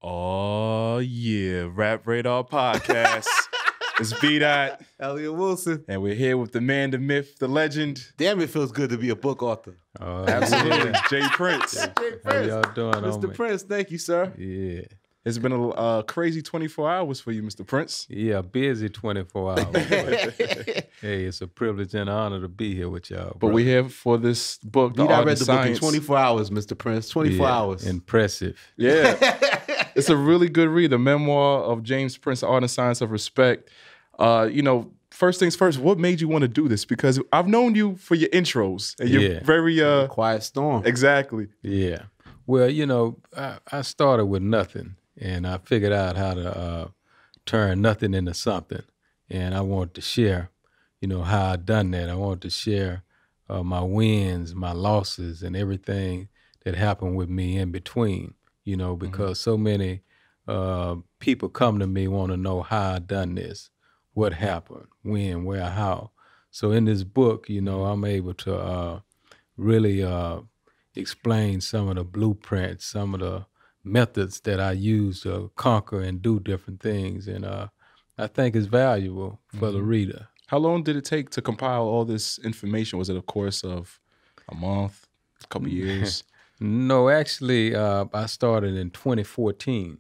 Oh, yeah. Rap Radar Podcast. It's B-Dot. Elliot Wilson. And we're here with the man, the myth, the legend. Damn, it feels good to be a book author. Absolutely. Jay Prince. Jay Prince. How y'all doing, Mr. Prince, thank you, sir. Yeah. It's been a crazy 24 hours for you, Mr. Prince. Yeah, busy 24 hours. Hey, it's a privilege and an honor to be here with y'all. But we're here for this book, The I Art read and the book in Science. 24 hours, Mr. Prince. 24 hours. Impressive. Yeah. It's a really good read, the memoir of James Prince, The Art and Science of Respect. First things first, what made you want to do this? Because I've known you for your intros. And you're very... Quiet Storm. Exactly. Yeah. Well, I started with nothing, and I figured out how to turn nothing into something. And I wanted to share, how I done that. I wanted to share my wins, my losses, and everything that happened with me in between, because so many people come to me want to know how I done this, what happened, when, where, how. So in this book, I'm able to really explain some of the blueprints, some of the methods that I use to conquer and do different things. And I think it's valuable for the reader. How long did it take to compile all this information? Was it a course of a month, a couple years? No, actually, I started in 2014.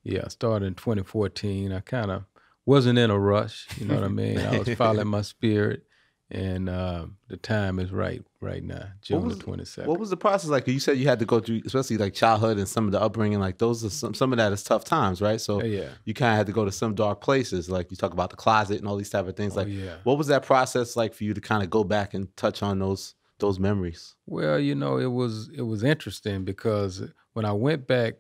Yeah, I started in 2014. I kind of wasn't in a rush, you know what I mean? I was following my spirit, and the time is right now, June the 22nd. What was the process like? You said you had to go through, especially like childhood and some of the upbringing, like those are some of that is tough times, right? So you kind of had to go to some dark places, like you talk about the closet and all these type of things. What was that process like for you to kind of go back and touch on those memories? Well, it was interesting because when I went back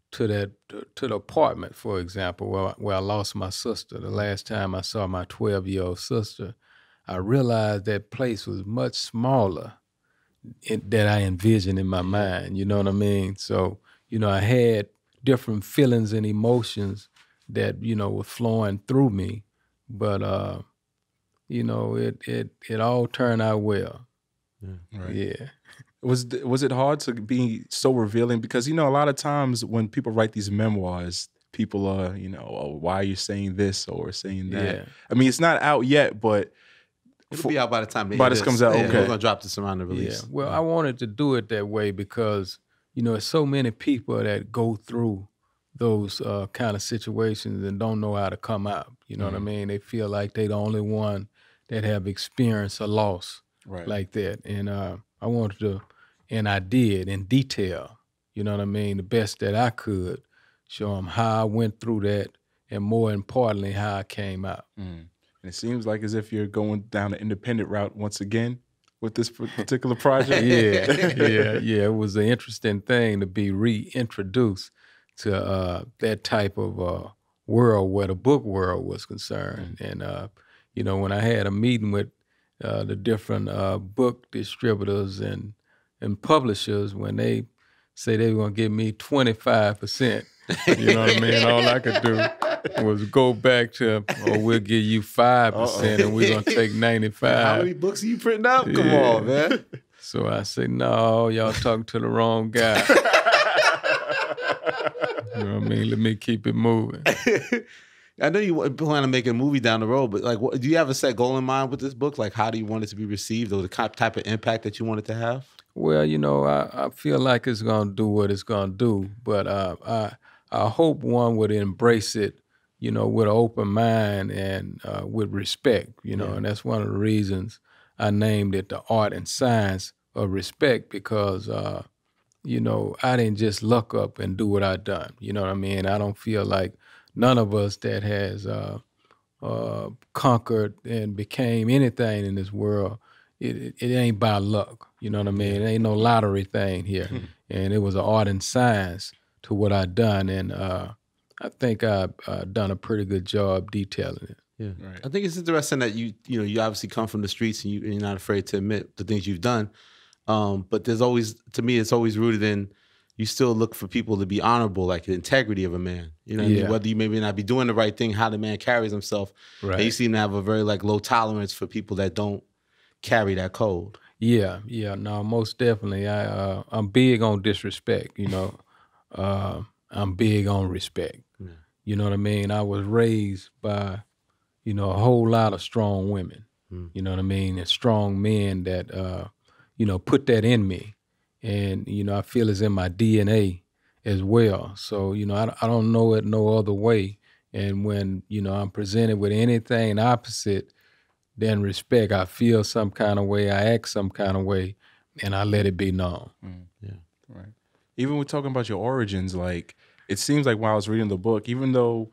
to the apartment, for example, where I lost my sister, the last time I saw my 12-year-old sister, I realized that place was much smaller that I envisioned in my mind, you know what I mean? So, I had different feelings and emotions that, were flowing through me, but, it all turned out well. Right. Yeah. Was it hard to be so revealing? Because, a lot of times when people write these memoirs, people are, oh, why are you saying this or saying that? Yeah. I mean, it's not out yet, but... It'll be out by the time this comes out, okay. We're going to drop this around the release. Yeah. Well, I wanted to do it that way because, there's so many people that go through those kind of situations and don't know how to come out. You know what I mean? They feel like they're the only one that have experienced a loss like that. And I wanted to, and I did in detail, you know what I mean, the best that I could, show them how I went through that and more importantly, how I came out. And it seems like as if you're going down the independent route once again with this particular project. Yeah. It was an interesting thing to be reintroduced to that type of world where the book world was concerned. And, when I had a meeting with the different book distributors and publishers, when they say they were going to give me 25%, you know what I mean? All I could do was go back to, we'll give you 5% and we're going to take 95. How many books are you printing out? Come on, man. So I said, no, y'all talking to the wrong guy. You know what I mean? Let me keep it moving. I know you plan on making a movie down the road, but do you have a set goal in mind with this book? Like, how do you want it to be received, or the type of impact that you want it to have? Well, I feel like it's going to do what it's going to do, but I hope one would embrace it, with an open mind and with respect, and that's one of the reasons I named it The Art and Science of Respect, because, I didn't just luck up and do what I done. You know what I mean? I don't feel like none of us that has conquered and became anything in this world, it ain't by luck. You know what I mean? It ain't no lottery thing here. And it was an art and science to what I done. And I think I've done a pretty good job detailing it. Yeah, right. I think it's interesting that you obviously come from the streets and you're not afraid to admit the things you've done. But there's always, to me, it's always rooted in, you still look for people to be honorable, like the integrity of a man. You know what I mean? Whether you maybe not be doing the right thing, how the man carries himself. Right. And you seem to have a very low tolerance for people that don't carry that code. Yeah, no, most definitely. I'm big on disrespect, I'm big on respect. Yeah. You know what I mean? I was raised by, you know, a whole lot of strong women. You know what I mean? And strong men that, you know, put that in me. And, you know, I feel it's in my DNA as well. So, you know, I don't know it no other way. And when, you know, I'm presented with anything opposite than respect, I feel some kind of way, I act some kind of way, and I let it be known. Yeah. Right. Even with talking about your origins, like, it seems like while I was reading the book, even though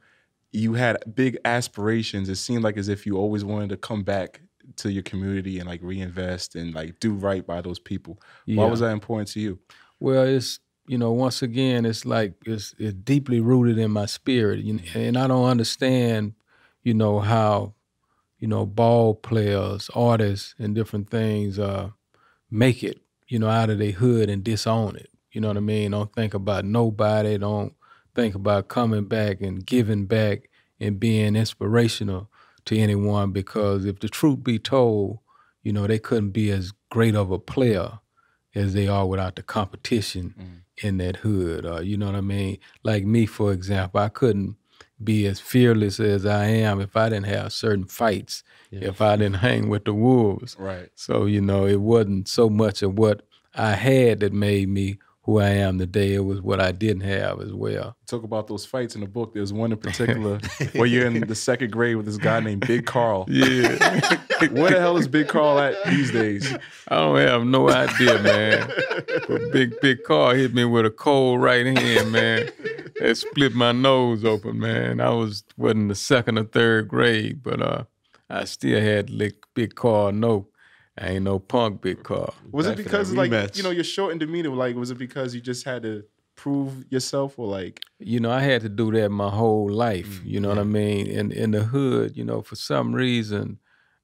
you had big aspirations, it seemed like as if you always wanted to come back to your community and like reinvest and like do right by those people. Why was that important to you? Well, it's, you know, once again, it's like it's deeply rooted in my spirit, and I don't understand, you know, how, you know, ball players, artists, and different things make it, you know, out of their hood and disown it. You know what I mean? Don't think about nobody. Don't think about coming back and giving back and being inspirational to anyone, because if the truth be told, you know, they couldn't be as great of a player as they are without the competition in that hood. You know what I mean? Like me, for example, I couldn't be as fearless as I am if I didn't have certain fights, if I didn't hang with the wolves. Right. So, you know, it wasn't so much of what I had that made me who I am today. It was what I didn't have as well. Talk about those fights in the book. There's one in particular where you're in the second grade with this guy named Big Carl. Yeah. Where the hell is Big Carl at these days? I don't have no idea, man. But Big Carl hit me with a cold right hand, man. It split my nose open, man. I wasn't in the second or third grade, but I still had to let Big Carl know I ain't no punk, Big Carl. Was it because, like, you know, you're short in demeanor? Like, was it because you just had to prove yourself, or like? You know, I had to do that my whole life. You know what I mean? In the hood, you know, for some reason,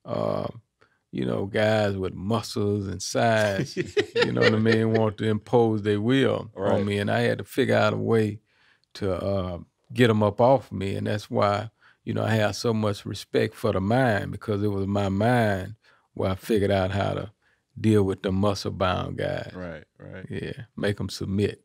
you know, guys with muscles and size, you know what I mean, want to impose their will on me, and I had to figure out a way to get them up off me, and that's why, you know, I have so much respect for the mind, because it was my mind where I figured out how to deal with the muscle-bound guys. Right. Yeah, make them submit.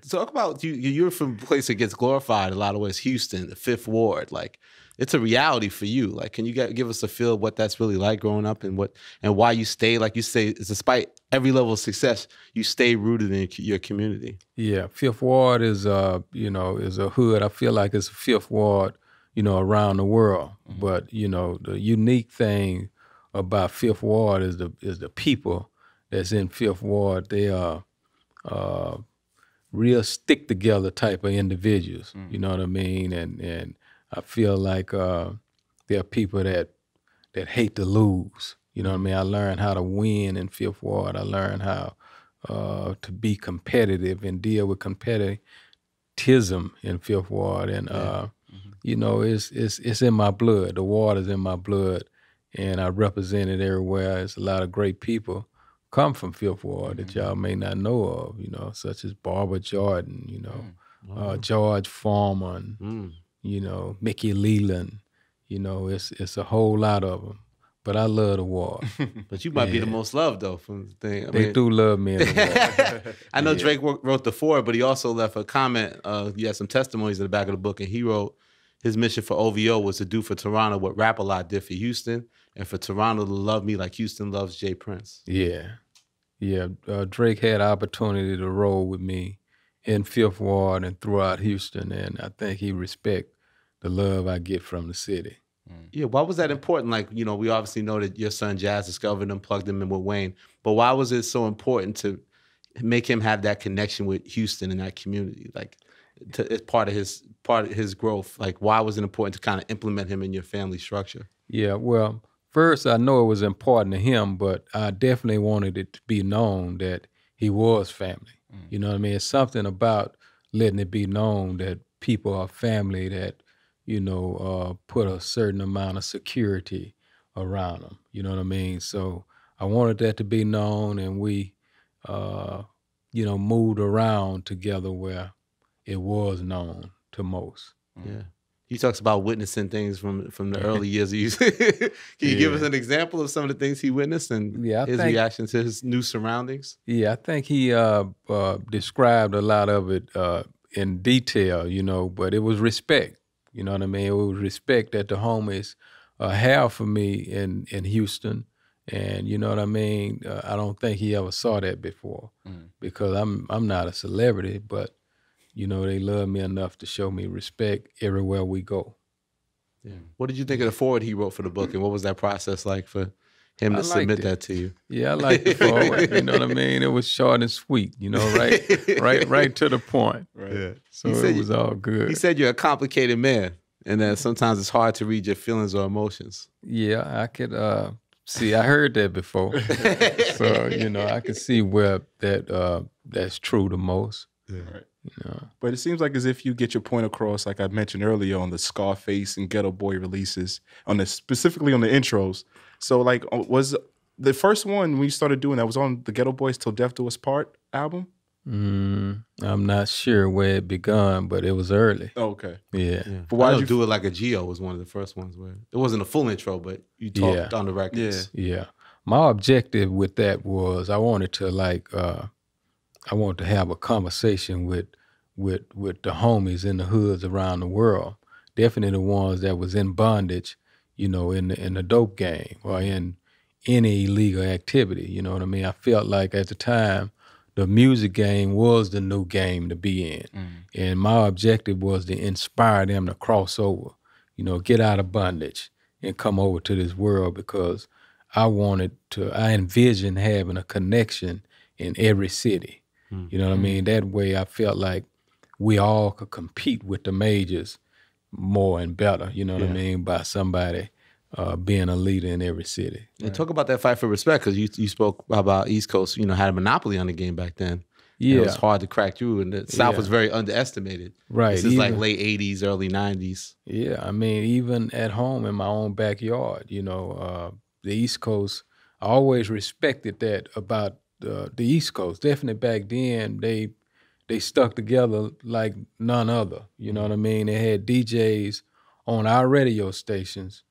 Talk about you're from a place that gets glorified in a lot of ways, Houston, the Fifth Ward. Like, it's a reality for you. Like, can you give us a feel of what that's really like growing up, and why you stay, like you say, despite every level of success, you stay rooted in your community? Yeah, Fifth Ward is you know, is a hood. I feel like it's a Fifth Ward, you know, around the world. But, you know, the unique thing about Fifth Ward is the people that's in Fifth Ward. They are real stick together type of individuals. You know what I mean? And I feel like there are people that hate to lose. You know what I mean? I learned how to win in Fifth Ward. I learned how to be competitive and deal with competitivism in Fifth Ward. And you know, it's in my blood. The water's in my blood. And I represent it everywhere. There's a lot of great people come from Fifth Ward that y'all may not know of, you know, such as Barbara Jordan, you know, George Foreman, you know, Mickey Leland. You know, it's a whole lot of them. But I love the Ward. But you might be the most loved, though, from the thing. They do love me in the Ward. I know Drake wrote the Ford, but he also left a comment. You had some testimonies in the back of the book, and he wrote, his mission for OVO was to do for Toronto what Rap-A-Lot did for Houston, and for Toronto to love me like Houston loves Jay Prince. Yeah. Drake had opportunity to roll with me in Fifth Ward and throughout Houston, and I think he respect the love I get from the city. Yeah, why was that important? Like, you know, we obviously know that your son Jazz discovered him, plugged him in with Wayne, but why was it so important to make him have that connection with Houston and that community? Like, as part of his growth, like, why was it important to kind of implement him in your family structure? Yeah, well, first I know it was important to him, but I definitely wanted it to be known that he was family. You know what I mean? It's something about letting it be known that people are family, that, you know, put a certain amount of security around them. You know what I mean? So I wanted that to be known, and we, you know, moved around together where it was known to most. Yeah. He talks about witnessing things from the early years. Can you give us an example of some of the things he witnessed and his reaction to his new surroundings? Yeah, I think he described a lot of it in detail, you know, but it was respect. You know what I mean? It was respect that the homies have for me in Houston. And you know what I mean? I don't think he ever saw that before because I'm not a celebrity, but you know, they love me enough to show me respect everywhere we go. Yeah. What did you think of the foreword he wrote for the book, and what was that process like for him to submit that to you? Yeah, I liked the foreword. You know what I mean? It was short and sweet. You know, right to the point. Right. Yeah. So it was all good. He said you're a complicated man, and that sometimes it's hard to read your feelings or emotions. Yeah, I could see. I heard that before, so you know, I could see where that's true the most. Yeah. Right. You know. But it seems like as if you get your point across, like I mentioned earlier, on the Scarface and Ghetto Boy releases, specifically on the intros. So like, was the first one when you started doing that was on the Ghetto Boys Till Death Do Us Part album? I'm not sure where it begun, but it was early. Oh, okay. Yeah. But why did you do it like a Geo was one of the first ones where it wasn't a full intro, but you talked on the records. Yeah. My objective with that was I wanted to have a conversation with the homies in the hoods around the world. Definitely the ones that was in bondage, you know, in the dope game or in any illegal activity. You know what I mean? I felt like at the time the music game was the new game to be in. And my objective was to inspire them to cross over, you know, get out of bondage and come over to this world because I envisioned having a connection in every city. You know what I mean? That way I felt like we all could compete with the majors more and better, you know what I mean, by somebody being a leader in every city. And talk about that fight for respect, because you spoke about East Coast, you know, had a monopoly on the game back then. Yeah. It was hard to crack through, and the South was very underestimated. Right. This is like late 80s, early 90s. Yeah, I mean, even at home in my own backyard, you know, the East Coast, I always respected that about the East Coast. Definitely back then, they stuck together like none other. You know what I mean? They had DJs on our radio stations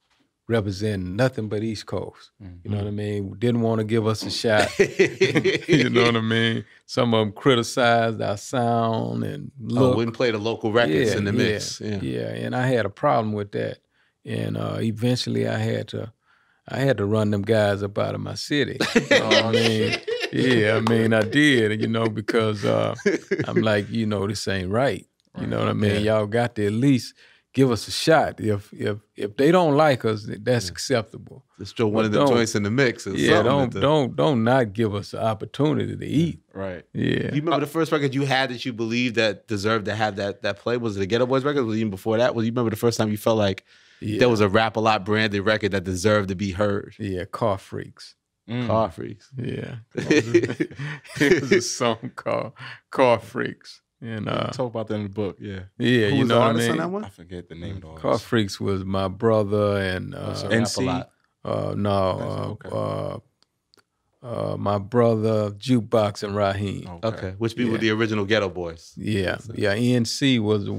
representing nothing but East Coast. You know what I mean? Didn't want to give us a shot. You know what I mean? Some of them criticized our sound and look. Wouldn't play the local records in the mix. Yeah, and I had a problem with that. And eventually I had to run them guys up out of my city. You know what I mean? Yeah, I mean, I did, you know, because I'm like, you know, this ain't right. You know what I mean? Y'all got to at least give us a shot. If they don't like us, that's acceptable. Just throw one of the joints in the mix. Don't not give us the opportunity to eat. Right. Yeah. You remember the first record you had that you believed that deserved to have that play? Was it a Ghetto Boys record? Was it even before that? You remember the first time you felt like there was a Rap-A-Lot branded record that deserved to be heard? Yeah, Car Freaks. Car Freaks. Yeah. It was a song called Car Freaks. And talk about that in the book, Yeah, Who you was know the what I artist mean? on that one? I forget the name of the artist. Car Freaks was my brother and NC. My brother Jukebox and Raheem. Okay. Which be with the original Ghetto Boys. Yeah. NC was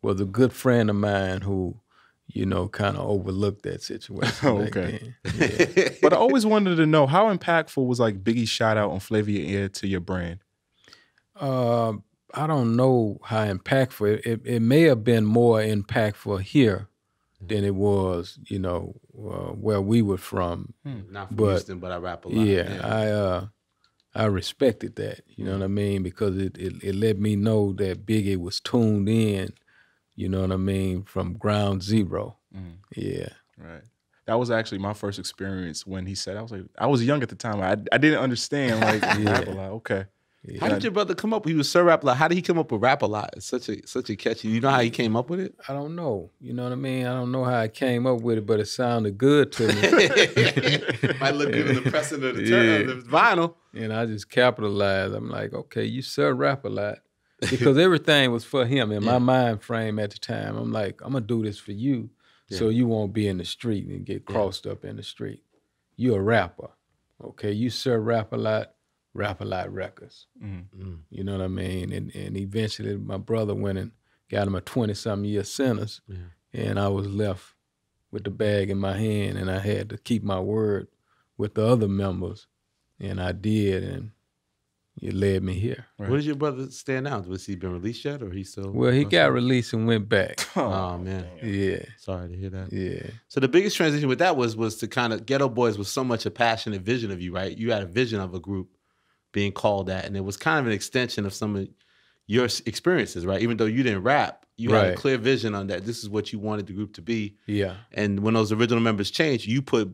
was a good friend of mine who, you know, kind of overlooked that situation. Okay. Yeah. But I always wanted to know, how impactful was like Biggie's shout out on Flavor Your Ear to your brand? I don't know how impactful. It may have been more impactful here than it was, you know, where we were from. Not from Houston, but I rap a lot. Yeah, I respected that. You know what I mean? Because it let me know that Biggie was tuned in. You know what I mean? From ground zero. Yeah. Right. That was actually my first experience when he said, I was young at the time. I didn't understand like rap a lot. Okay. Yeah. How did your brother come up? He was Sir Rap-A-Lot. How did he come up with Rap-A-Lot? It's such a catchy. You know how he came up with it? I don't know. You know what I mean? I don't know how I came up with it, but it sounded good to me. Might look good in the pressing of the vinyl. And I just capitalized. I'm like, okay, you Sir Rap-A-Lot. Because everything was for him in my mind frame at the time. I'm like, I'm going to do this for you so you won't be in the street and get crossed up in the street. You're a rapper. Okay, you Sir Rap-A-Lot. Rap-A-Lot Records. You know what I mean? And eventually my brother went and got him a 20-something year sentence, and I was left with the bag in my hand, and I had to keep my word with the other members, and I did, and you led me here. Right. Where does your brother stand now? Was he been released yet, or he still? Well, he got released and went back. Oh man, yeah. Sorry to hear that. Yeah. So the biggest transition with that was to kind of Ghetto Boys was so much a passionate vision of you, right? You had a vision of a group being called that, and it was kind of an extension of some of your experiences, right? Even though you didn't rap, you had a clear vision on that. This is what you wanted the group to be. Yeah. And when those original members changed, you put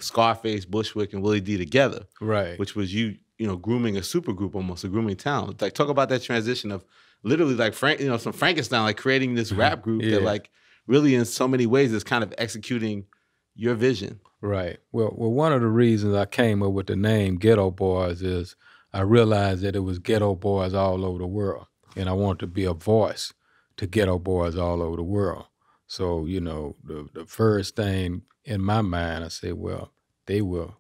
Scarface, Bushwick, and Willie D together, right? Which was you know, grooming a super group, almost a grooming talent. Like, talk about that transition of literally like some Frankenstein, like creating this rap group that like really in so many ways is kind of executing your vision. Right. Well, one of the reasons I came up with the name Ghetto Boys is I realized that it was ghetto boys all over the world, and I wanted to be a voice to ghetto boys all over the world. So, you know, the first thing in my mind, I said, well, they will,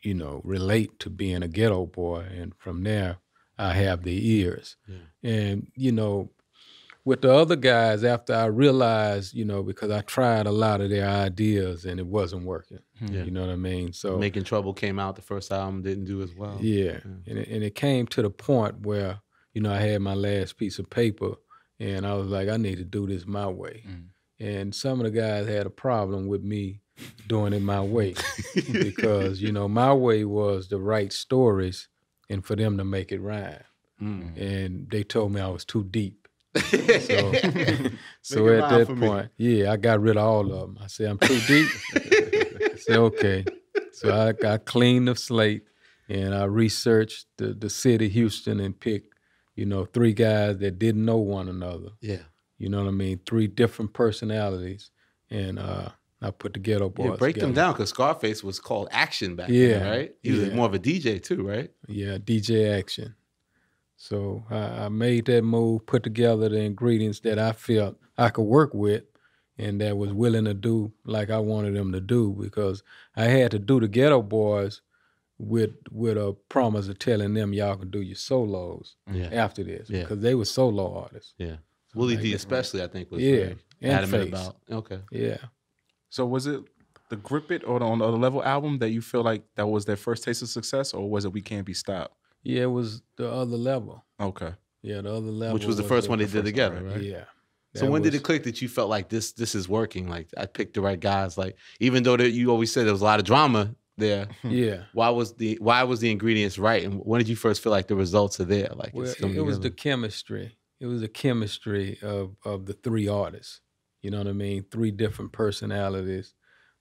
you know, relate to being a ghetto boy. And from there, I have the ears. Yeah. And, you know, with the other guys, after I realized, you know, because I tried a lot of their ideas and it wasn't working. Yeah. You know what I mean? So Making Trouble came out, the first album didn't do as well. Yeah. And it came to the point where, you know, I had my last piece of paper and I was like, I need to do this my way. And some of the guys had a problem with me doing it my way because, you know, my way was to write stories and for them to make it rhyme. And they told me I was too deep. So at that point, I got rid of all of them. I said, I'm too deep. I said, okay. So I cleaned the slate and I researched the city, Houston, and picked, you know, 3 guys that didn't know one another. Yeah. You know what I mean? 3 different personalities. And I put the Ghetto Boys break together. them down, because Scarface was called Action back then, right? He was more of a DJ too, right? Yeah, DJ Action. So I made that move, put together the ingredients that I felt I could work with and that was willing to do like I wanted them to do, because I had to do the Ghetto Boys with a promise of telling them y'all can do your solos after this, because they were solo artists. Yeah. So Willie D especially, I think, was very adamant about. Okay. Yeah. So was it the Grip It or on the Other Level album that you feel like that was their first taste of success, or was it We Can't Be Stopped? Yeah, it was The Other Level. Okay. Yeah, The Other Level. Which was the first one they did together, right? Yeah. So when did it click that you felt like this is working? Like, I picked the right guys. Like, even though you always said there was a lot of drama there. Yeah. Why was the ingredients right? And when did you first feel like the results are there? Like, well, it was the chemistry. It was the chemistry of the 3 artists. You know what I mean? 3 different personalities.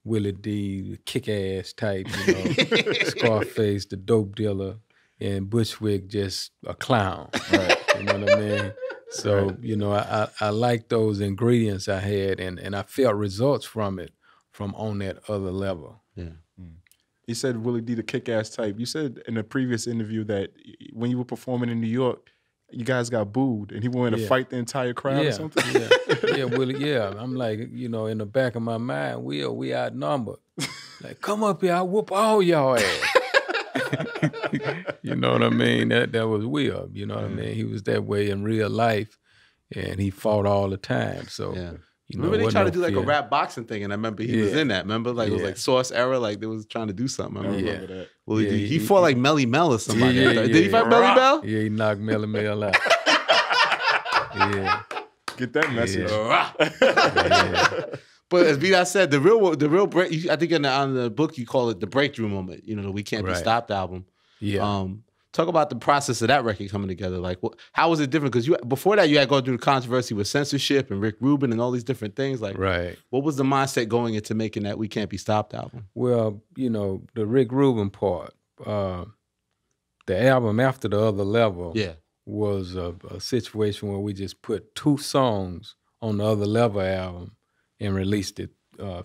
Willie D, the kick-ass type, you know, Scarface, the dope dealer, and Bushwick, just a clown. Right. You know what I mean? So, you know, I like those ingredients I had, and I felt results from it from on that other level. Yeah. You said Willie D, the kick-ass type. You said in a previous interview that when you were performing in New York, you guys got booed, and he wanted to fight the entire crowd or something? Yeah, Willie, I'm like, you know, in the back of my mind, we outnumbered. Like, come up here, I'll whoop all y'all ass. You know what I mean? That was Will, you know what I mean? He was that way in real life, and he fought all the time, so... Yeah. You know, remember they tried to do like a rap boxing thing, and I remember he was in that. Remember, like it was like Source Era, like they was trying to do something. I remember that. Well, he fought like Melly Mel or somebody. Did he fight Melly Mel? Yeah, he knocked Melly Mel out. Yeah, get that message. But as B. said, the real break. I think on the book you call it the breakthrough moment. You know, the We Can't Be Stopped album. Yeah. Talk about the process of that record coming together. Like, how was it different? Because before that, you had gone through the controversy with censorship and Rick Rubin and all these different things. Like, what was the mindset going into making that We Can't Be Stopped album? Well, you know, the Rick Rubin part, the album After the Other Level was a situation where we just put 2 songs on the Other Level album and released it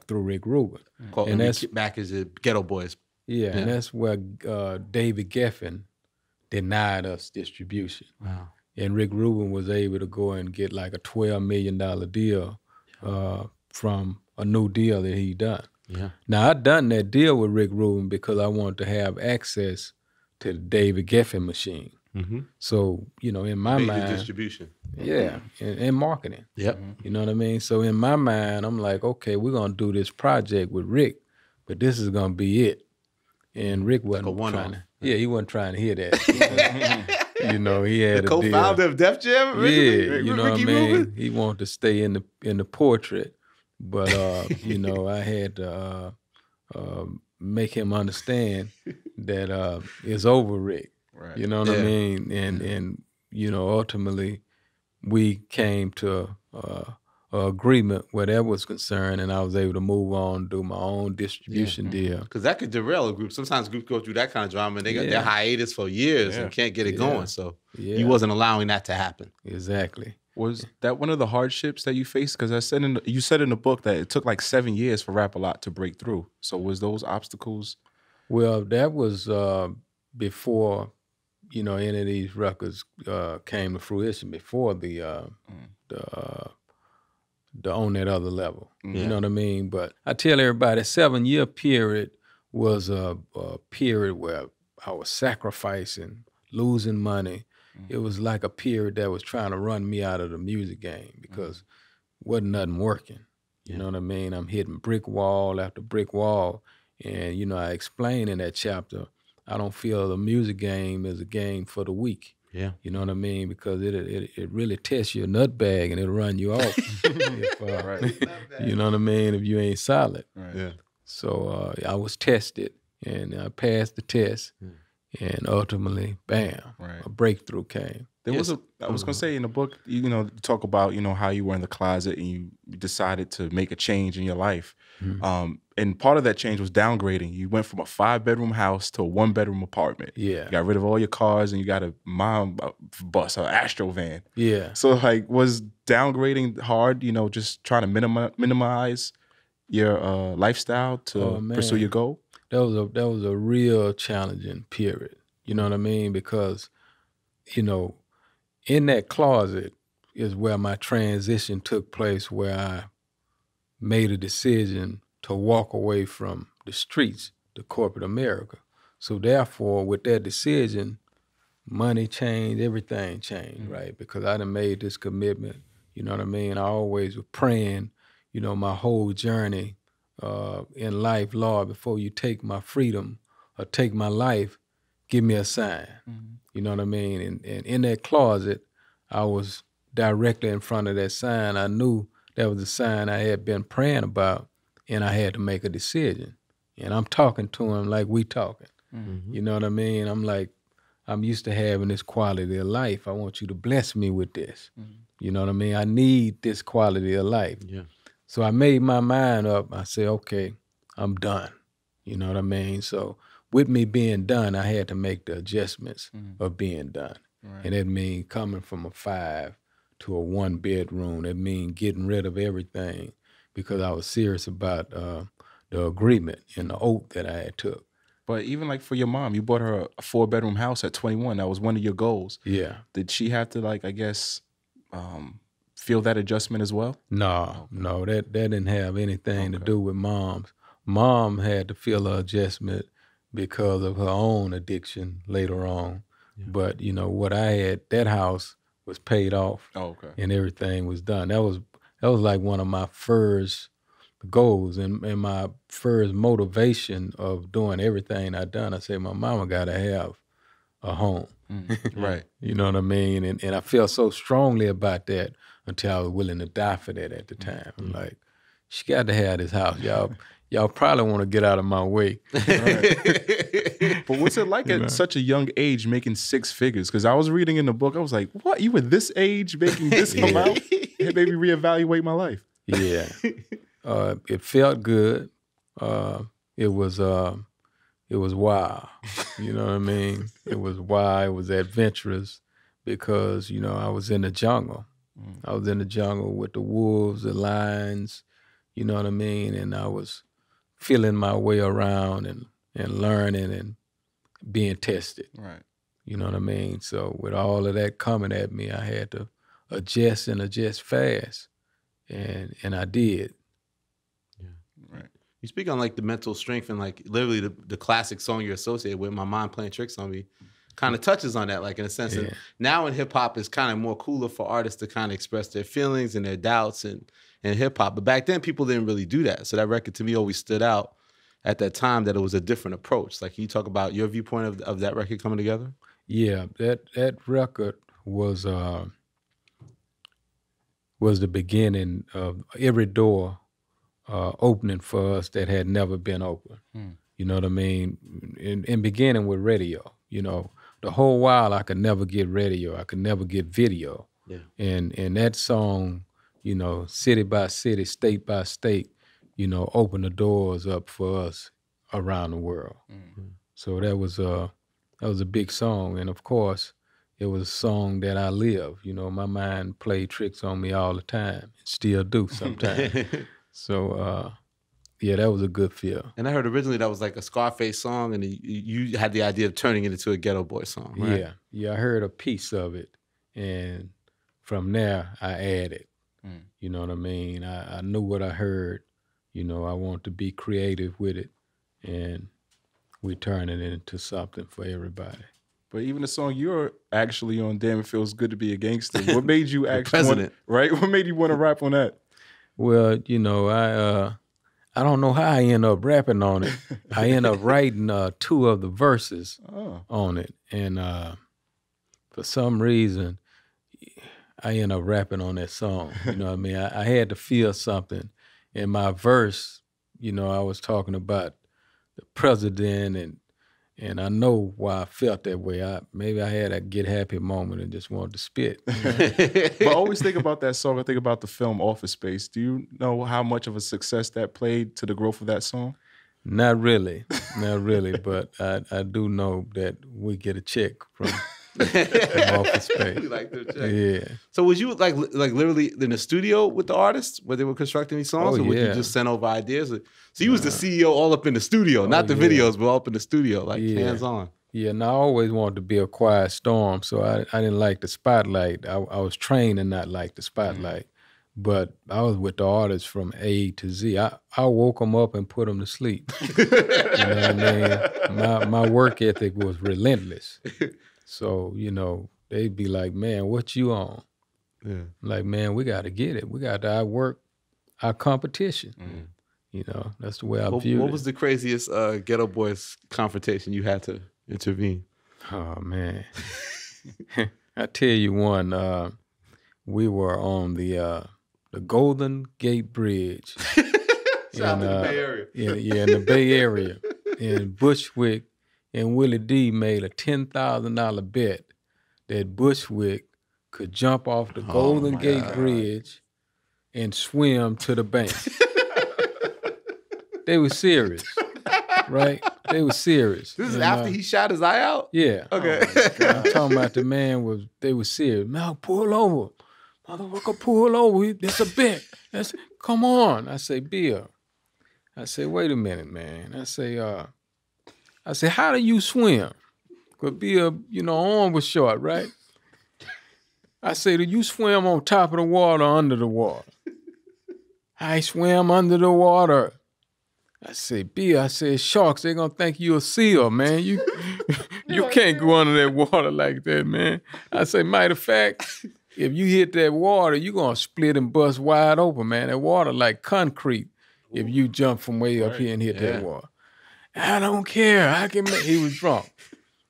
through Rick Rubin. And that's back as the Ghetto Boys. Yeah, and that's where David Geffen denied us distribution. Wow. And Rick Rubin was able to go and get like a $12 million deal from a new deal that he done. Yeah. Now, I done that deal with Rick Rubin because I wanted to have access to the David Geffen machine. Mm-hmm. So, you know, in my mind... distribution. Yeah, and marketing. Yep. You know what I mean? So in my mind, I'm like, okay, we're going to do this project with Rick, but this is going to be it. And Rick wasn't like trying to. Yeah, he wasn't trying to hear that. You know, he had the co-founder of Def Jam. Yeah, you know what I mean. He wanted to stay in the portrait, but you know, I had to make him understand that it's over, Rick. Right. You know what I mean? And you know, ultimately, we came to a agreement where that was concerned, and I was able to move on, do my own distribution deal. Because that could derail a group. Sometimes groups go through that kind of drama, and they got their hiatus for years and can't get it going. So you wasn't allowing that to happen. Exactly. Was that one of the hardships that you faced? Because you said in the book that it took like 7 years for Rap-A-Lot to break through. So was those obstacles? Well, that was before, you know, any of these records came to fruition, before the On That Other Level. You know what I mean? But I tell everybody, 7-year period was a period where I was sacrificing, losing money. It was like a period that was trying to run me out of the music game because wasn't nothing working. You know what I mean? I'm hitting brick wall after brick wall. And, you know, I explained in that chapter, I don't feel the music game is a game for the weak. Yeah. You know what I mean? Because it really tests your nut bag and it'll run you off. You know what I mean? If you ain't solid. Right. Yeah. So I was tested and I passed the test and ultimately, bam, a breakthrough came. There was I was gonna say in the book, you know, you talk about, you know, how you were in the closet and you decided to make a change in your life. And part of that change was downgrading. You went from a 5-bedroom house to a 1-bedroom apartment. Yeah. You got rid of all your cars and you got a mom bus, an Astro van. Yeah. So like, was downgrading hard, you know, just trying to minimize your lifestyle to pursue your goal? That was a real challenging period. You know what I mean? Because, you know, in that closet is where my transition took place, where I made a decision to walk away from the streets to corporate America. So therefore, with that decision, money changed, everything changed, right? Because I done made this commitment, you know what I mean? I always was praying, you know, my whole journey in life, Lord, before you take my freedom or take my life, give me a sign. You know what I mean? And in that closet, I was directly in front of that sign. I knew that was the sign I had been praying about, and I had to make a decision. And I'm talking to him like we talking. You know what I mean? I'm like, I'm used to having this quality of life. I want you to bless me with this. You know what I mean? I need this quality of life. Yeah. So I made my mind up. I said, okay, I'm done. You know what I mean? So with me being done, I had to make the adjustments of being done. Right. And that means coming from a 5 to a 1-bedroom. That means getting rid of everything because I was serious about the agreement and the oath that I had took. But even like for your mom, you bought her a 4-bedroom house at 21. That was one of your goals. Yeah. Did she have to, like, I guess, feel that adjustment as well? No, no, that didn't have anything to do with Mom's. Mom had to feel an adjustment because of her own addiction later on. Yeah. But, you know, what I had, that house was paid off and everything was done. That was like one of my first goals and my first motivation of doing everything I done. I said, my mama got to have a home. Right. You know what I mean? And I felt so strongly about that until I was willing to die for that at the time. I'm like, she got to have this house. Y'all probably want to get out of my way. But what's it like at such a young age making 6 figures? Because I was reading in the book, I was like, what? You were this age making this amount? It made me reevaluate my life. Yeah. It felt good. It was wild. You know what I mean? It was wild. It was adventurous because, you know, I was in the jungle. I was in the jungle with the wolves, the lions, you know what I mean? And I was feeling my way around and learning and being tested. Right. You know what I mean? So with all of that coming at me, I had to adjust and adjust fast. And I did. Yeah. Right. You speak on like the mental strength and like literally the classic song you're associated with, My Mind Playing Tricks on Me, kind of touches on that, like in a sense. Yeah. Now in hip hop, it's kind of more cooler for artists to kind of express their feelings and their doubts and hip hop. But back then, people didn't really do that. So that record to me always stood out at that time that it was a different approach. Like, can you talk about your viewpoint of that record coming together? Yeah, that record was the beginning of every door opening for us that had never been open. You know what I mean? In beginning with radio, you know, the whole while I could never get radio, I could never get video. Yeah. And that song, you know, city by city, state by state, you know, opened the doors up for us around the world. So that was a big song, and of course, it was a song that I live. You know, my mind played tricks on me all the time, and still do sometimes. So, yeah, that was a good feel. And I heard originally that was like a Scarface song, and you had the idea of turning it into a Ghetto Boy song, right? Yeah, I heard a piece of it, and from there I added. You know what I mean? I knew what I heard. You know, I want to be creative with it, and we turn it into something for everybody. But even the song you're actually on, Damn It Feels Good to Be a Gangster, what made you actually want, right? What made you want to rap on that? Well, you know, I don't know how I end up rapping on it. I end up writing 2 of the verses on it, and for some reason, I end up rapping on that song. You know what I mean? I had to feel something. In my verse, you know, I was talking about the president, and I know why I felt that way. Maybe I had a get happy moment and just wanted to spit. But I always think about that song. I think about the film Office Space. Do you know how much of a success that played to the growth of that song? Not really, but I do know that we get a check from Office Space. You like the check. Yeah. So was you like literally in the studio with the artists where they were constructing these songs, or would you just send over ideas? So you was the CEO all up in the studio, not the videos, but all up in the studio, like hands on. Yeah, and I always wanted to be a quiet storm, so I didn't like the spotlight. I was trained to not like the spotlight, but I was with the artists from A to Z. I woke them up and put them to sleep. You know what I mean? My work ethic was relentless. So, you know, they'd be like, man, what you on? Yeah. Like, man, we got to get it. We got to outwork our competition. You know, that's the way I viewed it. What was the craziest Ghetto Boys confrontation you had to intervene? Oh, man. I tell you one, we were on the Golden Gate Bridge. In the Bay Area. In the Bay Area. In Bushwick. And Willie D made a $10,000 bet that Bushwick could jump off the Golden Gate Bridge and swim to the bank. They were serious, right? They were serious. This is after he shot his eye out? Yeah. Okay. I'm talking about the man they were serious. Man, pull over. Motherfucker, pull over. That's a bet. Come on. I say, Bill. I say, wait a minute, man. I say, how do you swim? Because Bill, you know, arm was short, right? I say, do you swim on top of the water or under the water? I swam under the water. I say, Bill, sharks, they're going to think you a seal, man. You can't go under that water like that, man. I say, matter of fact, if you hit that water, you're going to split and bust wide open, man. That water like concrete if you jump from way up here and hit that water. I don't care. I can make. He was drunk.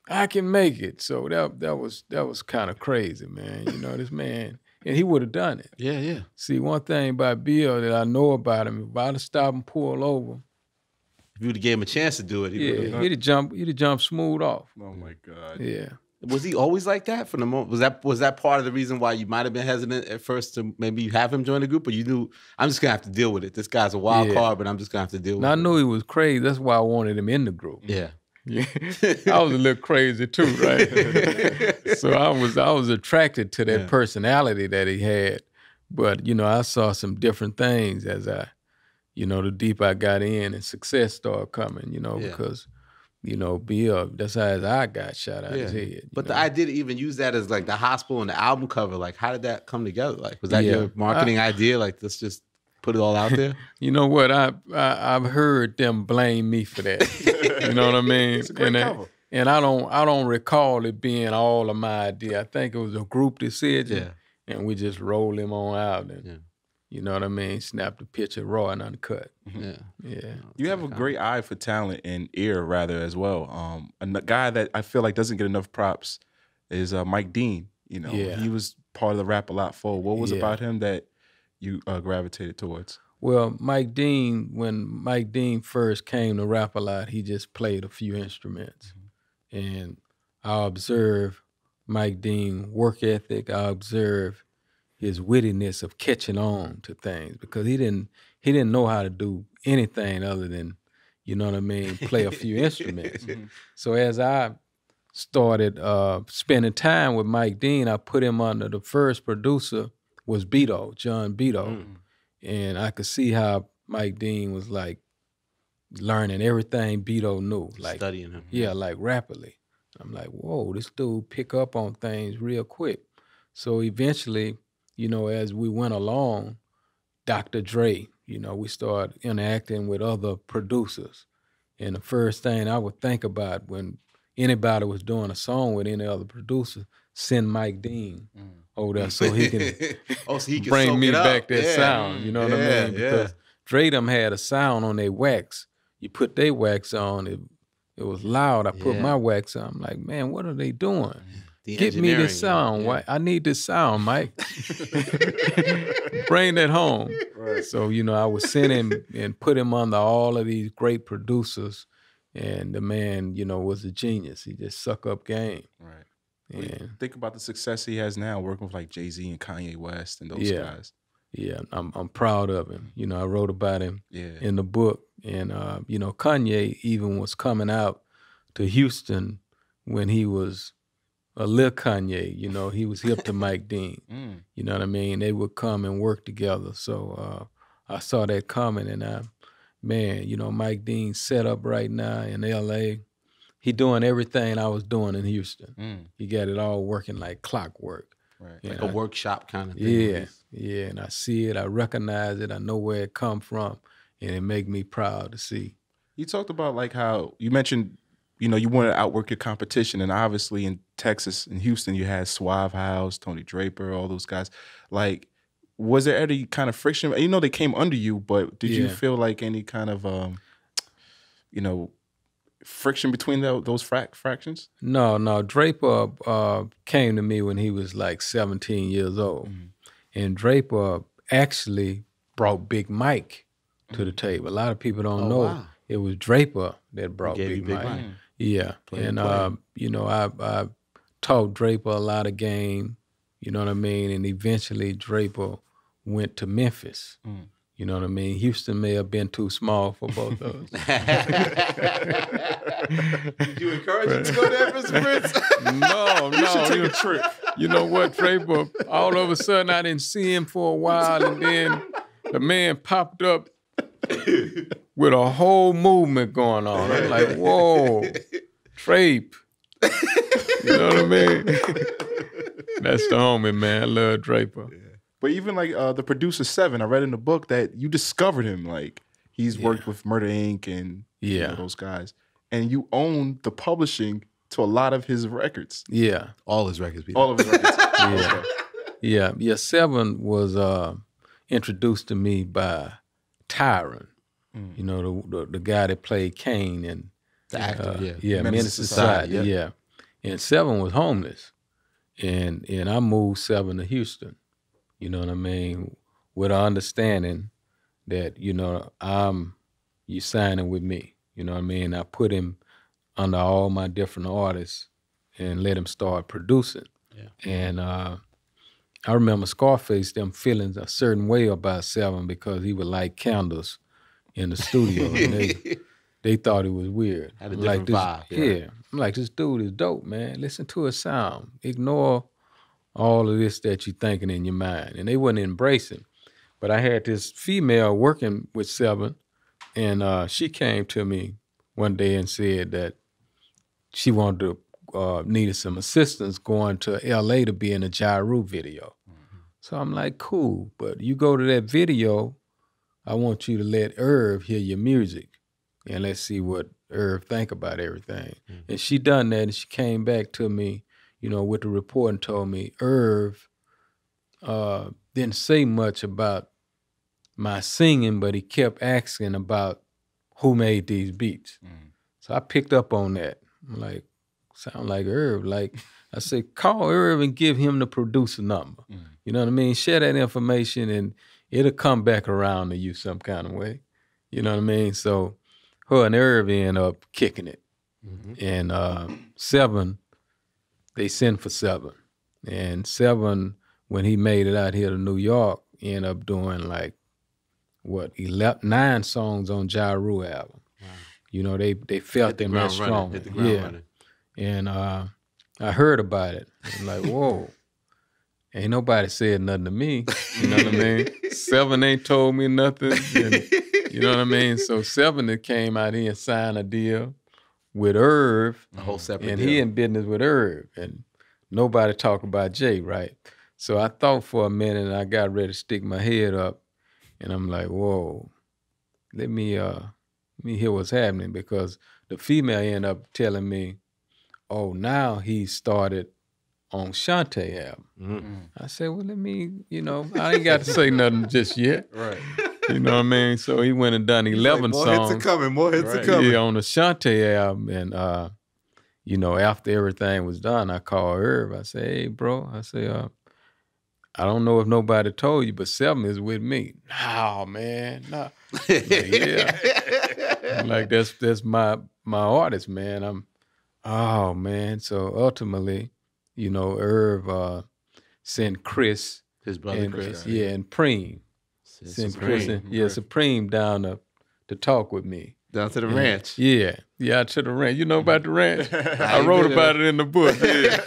I can make it. So that was kind of crazy, man. You know, this man, and he would have done it. Yeah, yeah. See, one thing about Bill that I know about him, if I'd have stopped and pulled over, if you would have gave him a chance to do it, he'd have jumped smooth off. Oh my God. Yeah. Was he always like that from the moment? Was that part of the reason why you might have been hesitant at first to maybe have him join the group, or you knew I'm just gonna have to deal with it? This guy's a wild card, but I'm just gonna have to deal with it. I knew he was crazy. That's why I wanted him in the group. Yeah. I was a little crazy too, right? So I was attracted to that personality that he had. But, you know, I saw some different things as the deeper I got in and success started coming, because Bill, that's how his eye got shot out his head. But the idea to even use that as like the hospital and the album cover, like how did that come together? Like, was that your marketing idea? Like, let's just put it all out there? You know what? I've heard them blame me for that. You know what I mean? It's a great cover. And I don't recall it being all of my idea. I think it was a group decision, and we just rolled him on out. And, You know what I mean? Snap the picture raw and uncut. Yeah. Yeah. You have a great eye for talent and ear, rather, as well. A guy that I feel like doesn't get enough props is Mike Dean. You know, he was part of the Rap a Lot Forward. What was about him that you gravitated towards? Well, Mike Dean, when Mike Dean first came to Rap a Lot, he just played a few instruments. And I observed Mike Dean work ethic. I observed his wittiness of catching on to things, because he didn't know how to do anything other than, you know what I mean, play a few instruments. So as I started spending time with Mike Dean, I put him under the first producer was Beto, John Beto. And I could see how Mike Dean was like learning everything Beto knew. Like studying him. Yeah, like rapidly. I'm like, whoa, this dude pick up on things real quick. So eventually, you know, as we went along, Dr. Dre, you know, we started interacting with other producers. And the first thing I would think about when anybody was doing a song with any other producer, send Mike Dean over there so he can, bring me back that sound, you know what I mean? Because Dre them had a sound on their wax. You put their wax on, it was loud. I put my wax on. I'm like, man, what are they doing? Get me this sound. Why? I need this sound, Mike. Bring that home. Right. So, you know, I would send him and put him under all of these great producers. And the man, you know, was a genius. He just suck up game. Right. And think about the success he has now working with like Jay-Z and Kanye West and those guys. Yeah, I'm proud of him. You know, I wrote about him in the book. And, you know, Kanye even was coming out to Houston when he was a little Kanye. You know, he was hip to Mike Dean. You know what I mean? They would come and work together. So I saw that coming, and man, you know, Mike Dean set up right now in L.A. He doing everything I was doing in Houston. He got it all working like clockwork. Right. Like a workshop kind of thing. Yeah, and I see it, I recognize it, I know where it come from, and it make me proud to see. You talked about like how you mentioned, you know, you want to outwork your competition, and obviously in Texas, in Houston, you had Suave House, Tony Draper, all those guys. Like, was there any kind of friction? You know, they came under you, but did you feel like any kind of, you know, friction between those fractions? No. Draper came to me when he was like 17 years old. And Draper actually brought Big Mike to the table. A lot of people don't know. Wow. It was Draper that brought Big Mike. Yeah. And, you know, I taught Draper a lot of game, you know what I mean? And eventually Draper went to Memphis. You know what I mean? Houston may have been too small for both of us. Did you encourage him to go there, Mr. Prince? No. You should take a trip. You know what, Draper? All of a sudden, I didn't see him for a while, and then the man popped up with a whole movement going on. I'm like, whoa, Drape. You know what I mean? That's the homie, man. I love Draper. But even like the producer Seven, I read in the book that you discovered him. Like he's worked with Murder Inc. and you know, those guys, and you own the publishing to a lot of his records. Yeah, all his records. All of his records. Yeah. Seven was introduced to me by Tyron. You know, the guy that played Kane and the actor. Menace Society. Yeah, and Seven was homeless, and I moved Seven to Houston. You know what I mean? With an understanding that, you know, you signing with me. You know what I mean? I put him under all my different artists and let him start producing. And I remember Scarface, them feeling a certain way about Seven because he would light candles in the studio. And they thought it was weird. Had a different vibe. I'm like, this dude is dope, man. Listen to his sound. Ignore all of this that you're thinking in your mind. And they wouldn't embrace it. But I had this female working with Seven, and she came to me one day and said that she wanted to, needed some assistance going to L.A. to be in a Ja Rule video. So I'm like, cool, but you go to that video, I want you to let Irv hear your music, and let's see what Irv think about everything. And she done that, and she came back to me, you know, with the report and told me Irv didn't say much about my singing, but he kept asking about who made these beats. So I picked up on that. I'm like, sound like Irv. Like, I said, call Irv and give him the producer number. You know what I mean? Share that information and it'll come back around to you some kind of way. You know what I mean? So her and Irv end up kicking it. And 7, they sent for 7. And 7, when he made it out here to New York, ended up doing like, 9 songs on Ja Rule album. Wow. You know, they felt them that strong. Hit the ground running. And I heard about it. I'm like, whoa. Ain't nobody said nothing to me. You know what I mean? 7 ain't told me nothing. And, you know what I mean? So 7 that came out here and signed a deal with Irv. A whole separate and deal. He in business with Irv. And nobody talk about Jay, right? So I thought for a minute and I got ready to stick my head up. And I'm like, whoa, let me hear what's happening, because the female ended up telling me, oh, now he started on Shantae album. I said, well, let me, I ain't got to say nothing just yet. Right. You know what I mean? So he went and done 11 songs. More hits are coming, more hits are coming. Yeah, on the Shantae album. And, after everything was done, I called Irv. I said, hey, bro, I don't know if nobody told you, but 7 is with me. Oh, man. Nah. Like, yeah. I'm like, that's my artist, man. Oh, man. So ultimately, Irv sent Chris. His brother Chris. Yeah, and Preem. Sent Chris and, Supreme down to talk with me. Down to the ranch. Yeah, to the ranch. You know about the ranch? I wrote about it in the book, yeah.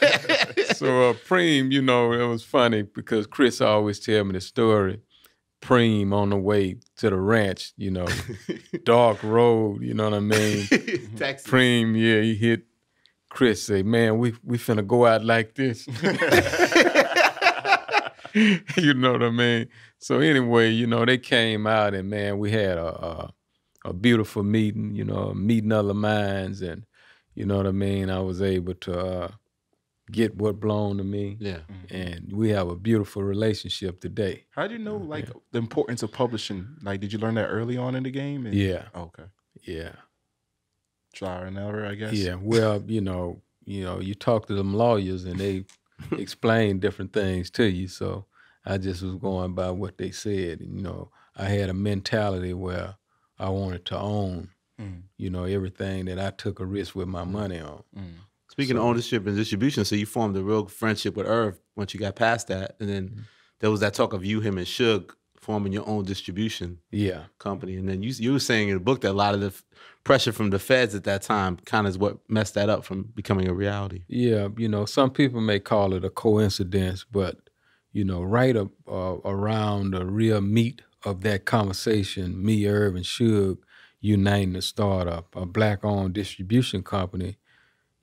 So Preem, it was funny because Chris always tell me the story. Preem on the way to the ranch, dark road, you know what I mean? Texas. Preem, yeah, he hit Chris, say, man, we finna go out like this. You know what I mean? So anyway, they came out and, man, we had a beautiful meeting, meeting other minds, and, you know what I mean? I was able to get what belonged to me. Yeah. And we have a beautiful relationship today. How do you know, the importance of publishing? Like, did you learn that early on in the game? Yeah. Okay. Yeah. Trial and error, I guess. Yeah. Well, you talk to them lawyers and they explain different things to you. So I just was going by what they said. I had a mentality where I wanted to own, everything that I took a risk with my money on. Speaking of ownership and distribution, so you formed a real friendship with Irv once you got past that. And then there was that talk of you, him, and Suge forming your own distribution company. And then you were saying in the book that a lot of the pressure from the feds at that time kind of is what messed that up from becoming a reality. Yeah, some people may call it a coincidence, but, right around the real meat of that conversation, me, Irv, and Suge uniting to start a black-owned distribution company.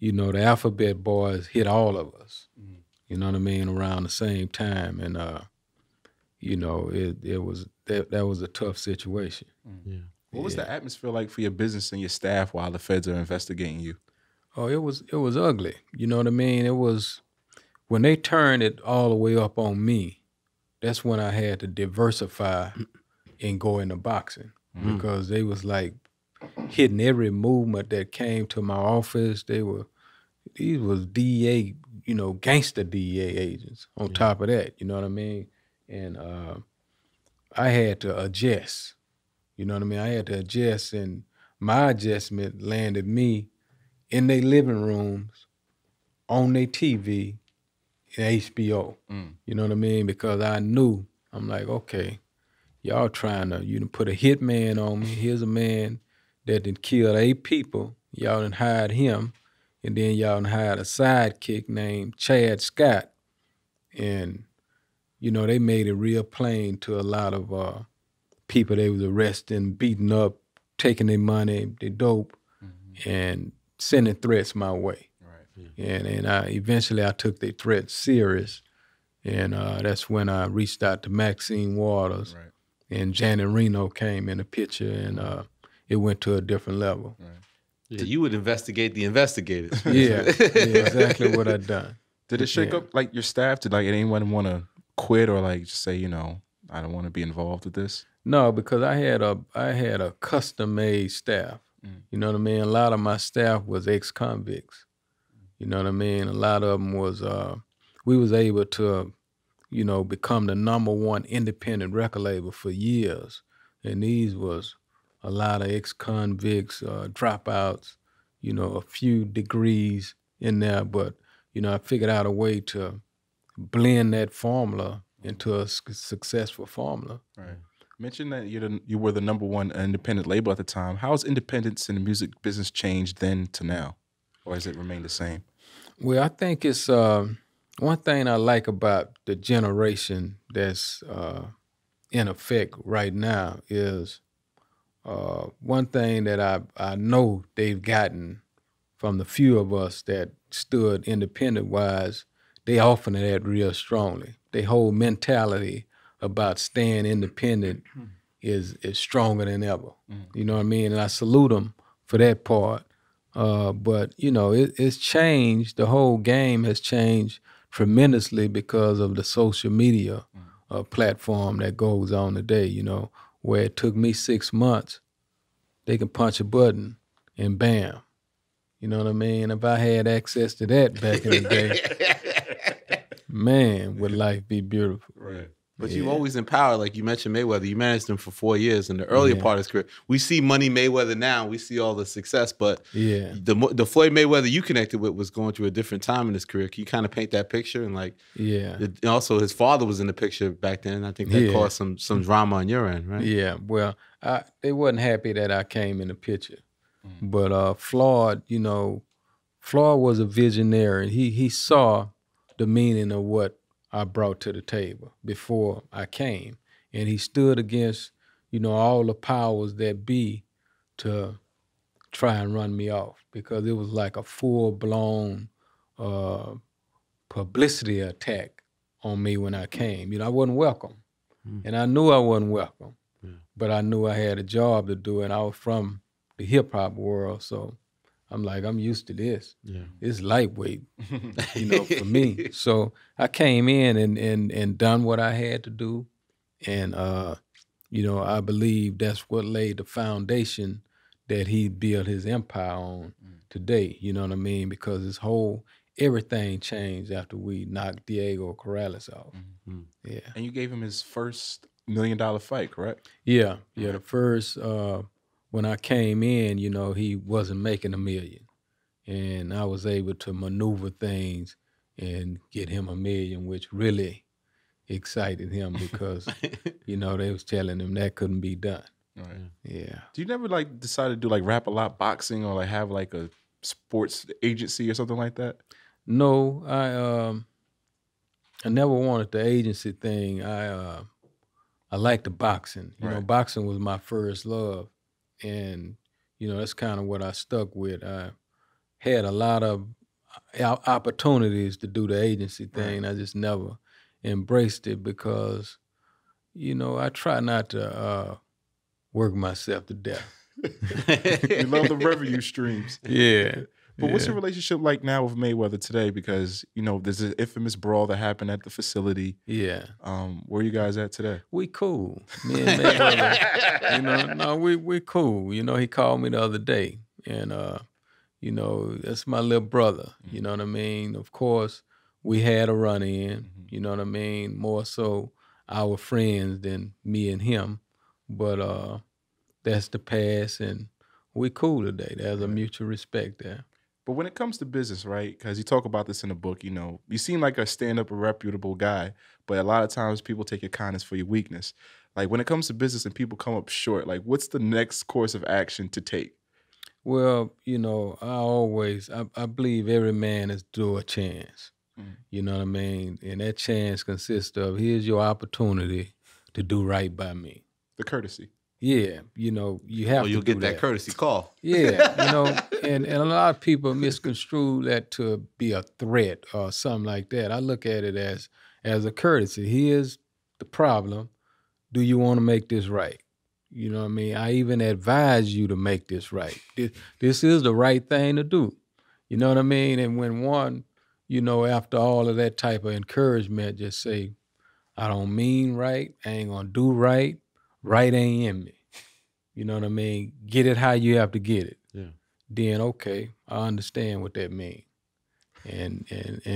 The Alphabet Boys hit all of us, you know what I mean, around the same time. And, it was that was a tough situation. Yeah. What was the atmosphere like for your business and your staff while the feds are investigating you? Oh, it was ugly. You know what I mean? It was, when they turned it all the way up on me, that's when I had to diversify and go into boxing, because they was like hitting every movement that came to my office. These was DEA, gangster DEA agents on top of that, you know what I mean? And I had to adjust, you know what I mean? I had to adjust, and my adjustment landed me in their living rooms, on their TV, in HBO, you know what I mean? Because I knew, I'm like, okay, y'all trying to, put a hitman on me. Here's a man that done killed 8 people. Y'all done hired him. And then y'all done hired a sidekick named Chad Scott. And, they made it real plain to a lot of people they was arresting, beating up, taking their money, their dope, and sending threats my way. Right. And eventually I took their threats serious. And that's when I reached out to Maxine Waters. Right. And Janet Reno came in the picture, and it went to a different level. Right. Yeah, you would investigate the investigators. Yeah, exactly what I done. Did it shake up your staff? Did anyone want to quit or just say, I don't want to be involved with this? No, because I had a custom-made staff. You know what I mean? A lot of my staff was ex-convicts. You know what I mean? A lot of them was, we was able to, you know, become the #1 independent record label for years. And these was a lot of ex-convicts, dropouts, you know, a few degrees in there. But, you know, I figured out a way to blend that formula into a successful formula. Right. Mention that you were the #1 independent label at the time. How has independence in the music business changed then to now? Or has it remained the same? Well, I think it's one thing I like about the generation that's in effect right now is one thing that I know they've gotten from the few of us that stood independent-wise, they often that real strongly. Their whole mentality about staying independent is stronger than ever. You know what I mean? And I salute them for that part. But, you know, it's changed. The whole game has changed tremendously because of the social media platform that goes on today, you know, where it took me 6 months, they can punch a button and bam. You know what I mean? If I had access to that back in the day, man, would life be beautiful. Right. But you've always empowered, like you mentioned Mayweather. You managed him for 4 years in the earlier part of his career. We see Money Mayweather now. We see all the success, but the Floyd Mayweather you connected with was going through a different time in his career. Can you kind of paint that picture? And like, and also his father was in the picture back then. I think that caused some drama on your end, right? Yeah. Well, they wasn't happy that I came in the picture, but Floyd, you know, Floyd was a visionary. He saw the meaning of what I brought to the table before I came. And he stood against, you know, all the powers that be to try and run me off because it was like a full-blown publicity attack on me when I came. You know, I wasn't welcome. And I knew I wasn't welcome, but I knew I had a job to do, and I was from the hip-hop world, so I'm like, I'm used to this. It's lightweight, you know, for me. So I came in and done what I had to do. And, you know, I believe that's what laid the foundation that he built his empire on today. You know what I mean? Because everything changed after we knocked Diego Corrales off. Yeah. And you gave him his first $1 million fight, correct? Yeah. Yeah, the first... when I came in, you know, he wasn't making $1 million. And I was able to maneuver things and get him $1 million, which really excited him because, you know, they was telling him that couldn't be done. Right. Yeah. Do you never like decide to do like rap-a-lot boxing or like have like a sports agency or something like that? No, I never wanted the agency thing. I liked the boxing. You know, boxing was my first love. And, you know, that's kind of what I stuck with. I had a lot of opportunities to do the agency thing. I just never embraced it because, you know, I try not to work myself to death. You love the revenue streams. Yeah. But what's your relationship like now with Mayweather today? Because, you know, there's an infamous brawl that happened at the facility. Yeah. Where are you guys at today? We cool. Me and Mayweather, you know, no, we cool. You know, he called me the other day. And, you know, that's my little brother. You know what I mean? Of course, we had a run-in. You know what I mean? More so our friends than me and him. But that's the past, and we cool today. There's a mutual respect there. But when it comes to business, right, because you talk about this in the book, you know, you seem like a stand-up, a reputable guy, but a lot of times people take your kindness for your weakness. Like when it comes to business and people come up short, like what's the next course of action to take? Well, you know, I believe every man is due a chance. You know what I mean? And that chance consists of, here's your opportunity to do right by me. The courtesy. Yeah, you know, you have to you'll do get that courtesy call. Yeah, you know, and a lot of people misconstrue that to be a threat or something like that. I look at it as a courtesy. Here's the problem. Do you want to make this right? You know what I mean? I even advise you to make this right. This is the right thing to do. You know what I mean? And when one, you know, after all of that type of encouragement, just say, I don't mean right. I ain't gonna do right. Right ain't in me. You know what I mean? Get it how you have to get it. Yeah. Then okay, I understand what that means. And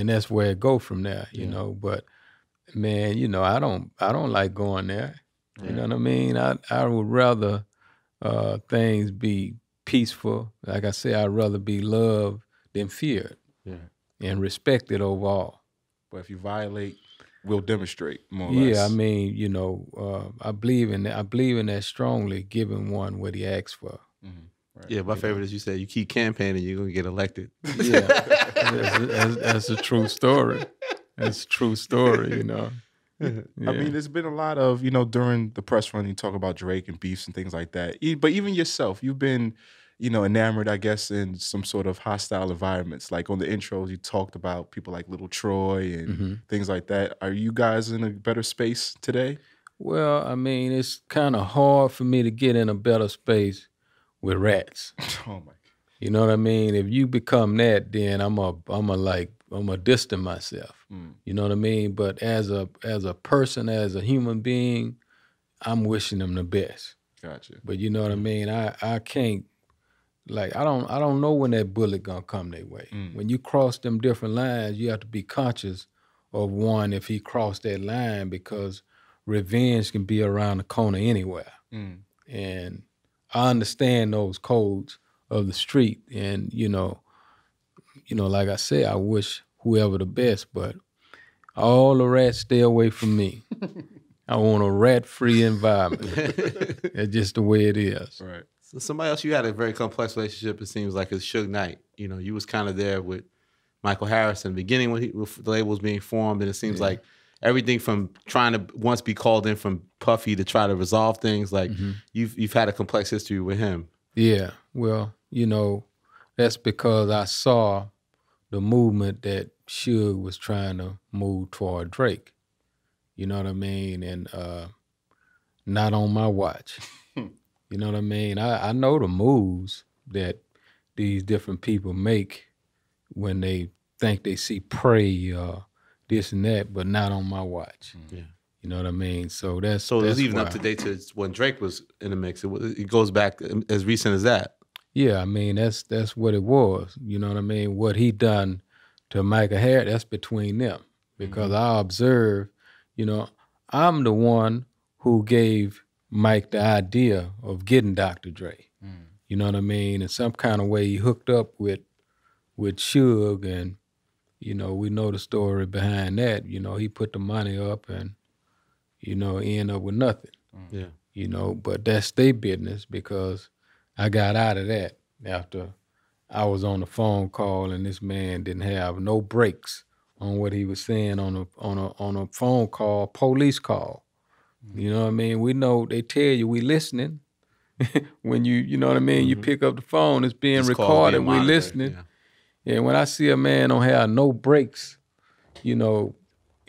that's where it go from there, you know. But man, you know, I don't like going there. You know what I mean? I would rather things be peaceful. Like I say, I'd rather be loved than feared. And respected overall. But if you violate, we'll demonstrate more or less. less. I mean, you know, I believe in that. I believe in that strongly, giving one what he asks for. Right. Yeah, my favorite is you said you keep campaigning, you're gonna get elected. Yeah, that's a true story. That's a true story, you know. Yeah. I mean, there's been a lot of, you know, during the press run, you talk about Drake and beefs and things like that. But even yourself, you've been, you know, enamored, I guess, in some sort of hostile environments. Like on the intros, you talked about people like Little Troy and things like that. Are you guys in a better space today? Well, I mean, it's kind of hard for me to get in a better space with rats. Oh my God. You know what I mean? If you become that, then I'm a distance myself. You know what I mean? But as a person, as a human being, I'm wishing them the best. Gotcha. But you know what I mean? I can't, like, I don't know when that bullet gonna come their way. When you cross them different lines, you have to be conscious of one if he crossed that line, because revenge can be around the corner anywhere. And I understand those codes of the street, and you know, like I say, I wish whoever the best, but all the rats stay away from me. I want a rat-free environment. That's just the way it is. Right. So somebody else you had a very complex relationship, it seems like, is Suge Knight. You know, you was kind of there with Michael Harris in the beginning when the label was being formed, and it seems like everything from trying to once be called in from Puffy to try to resolve things, like you've had a complex history with him. Yeah, well, you know, that's because I saw the movement that Suge was trying to move toward Drake. You know what I mean? And not on my watch. You know what I mean? I know the moves that these different people make when they think they see prey or this and that, but not on my watch. Yeah. You know what I mean? So that's even up to date to when Drake was in the mix. It goes back as recent as that. Yeah, I mean, that's what it was. You know what I mean? What he done to Michael Harris, that's between them. Because I observe, you know, I'm the one who gave Mike the idea of getting Dr. Dre. You know what I mean? In some kind of way, he hooked up with Suge, and, you know, we know the story behind that. You know, he put the money up and, you know, end up with nothing. Yeah. You know, but that's their business, because I got out of that after I was on the phone call and this man didn't have no breaks on what he was saying on a phone call, police call. You know what I mean? We know, they tell you we listening. When you know what I mean? You pick up the phone, it's being recorded, we listening. Yeah. And when I see a man don't have no breaks, you know,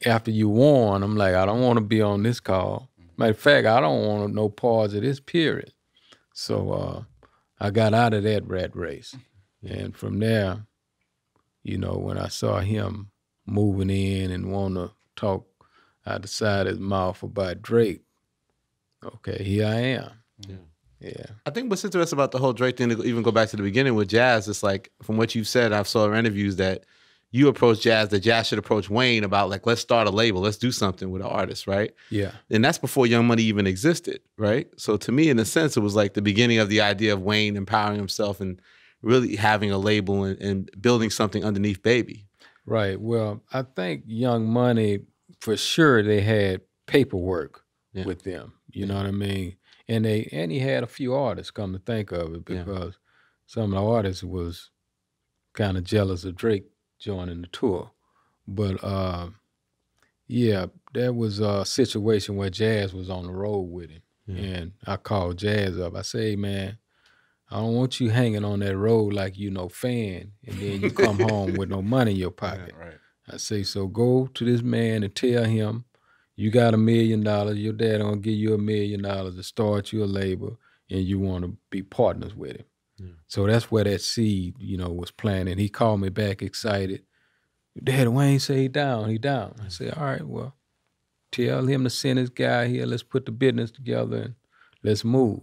after you warn, I'm like, I don't want to be on this call. Matter of fact, I don't want no pause of this period. So I got out of that rat race. And from there, you know, when I saw him moving in and want to talk out the side of his mouth about Drake, okay, here I am. Yeah. I think what's interesting about the whole Drake thing, to even go back to the beginning with Jazz, it's like, from what you've said, I've saw interviews that you approached Jazz, that Jazz should approach Wayne about, like, let's start a label, let's do something with an artist, right? Yeah. And that's before Young Money even existed, right? So to me, in a sense, it was like the beginning of the idea of Wayne empowering himself and really having a label and building something underneath Baby. Right. Well, I think Young Money, for sure, they had paperwork with them. You know what I mean? And he had a few artists, come to think of it, because some of the artists was kind of jealous of Drake joining the tour. But yeah, that was a situation where Jazz was on the road with him. And I called Jazz up. I say, hey, man, I don't want you hanging on that road like you no fan, and then you come home with no money in your pocket. Yeah, right. I say, so go to this man and tell him you got $1 million, your dad gonna give you $1 million to start your label, and you want to be partners with him. Yeah. So that's where that seed, you know, was planted. He called me back excited. Dad, Wayne say he down. I said, all right, well, tell him to send his guy here. Let's put the business together and let's move.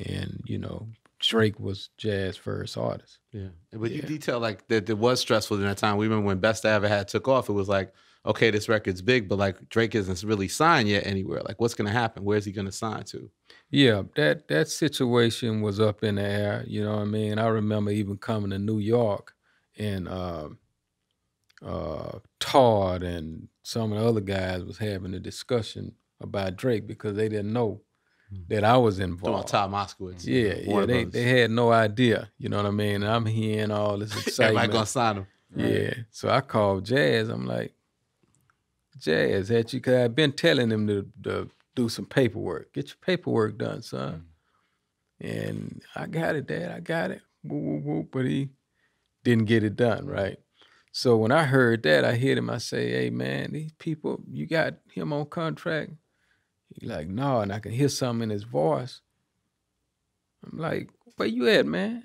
And, you know, Drake was Jazz's first artist. Yeah. But you detail like that it was stressful in that time. We remember when Best I Ever Had took off, it was like, okay, this record's big, but like Drake isn't really signed yet anywhere. Like what's gonna happen? Where's he gonna sign to? Yeah, that situation was up in the air, you know what I mean? I remember even coming to New York and Todd and some of the other guys was having a discussion about Drake because they didn't know that I was involved. Todd Moskowitz. Yeah, they had no idea, you know what I mean? And I'm hearing all this excitement. Everybody gonna sign him. Right? Yeah, so I called Jazz. I'm like, Jazz, because I've been telling him to do some paperwork. Get your paperwork done, son. And I got it, Dad. I got it. Woo, woo, woo. But he didn't get it done, right? So when I heard that, I hit him. I say, hey, man, these people, you got him on contract? He's like, no, and I can hear something in his voice. I'm like, where you at, man?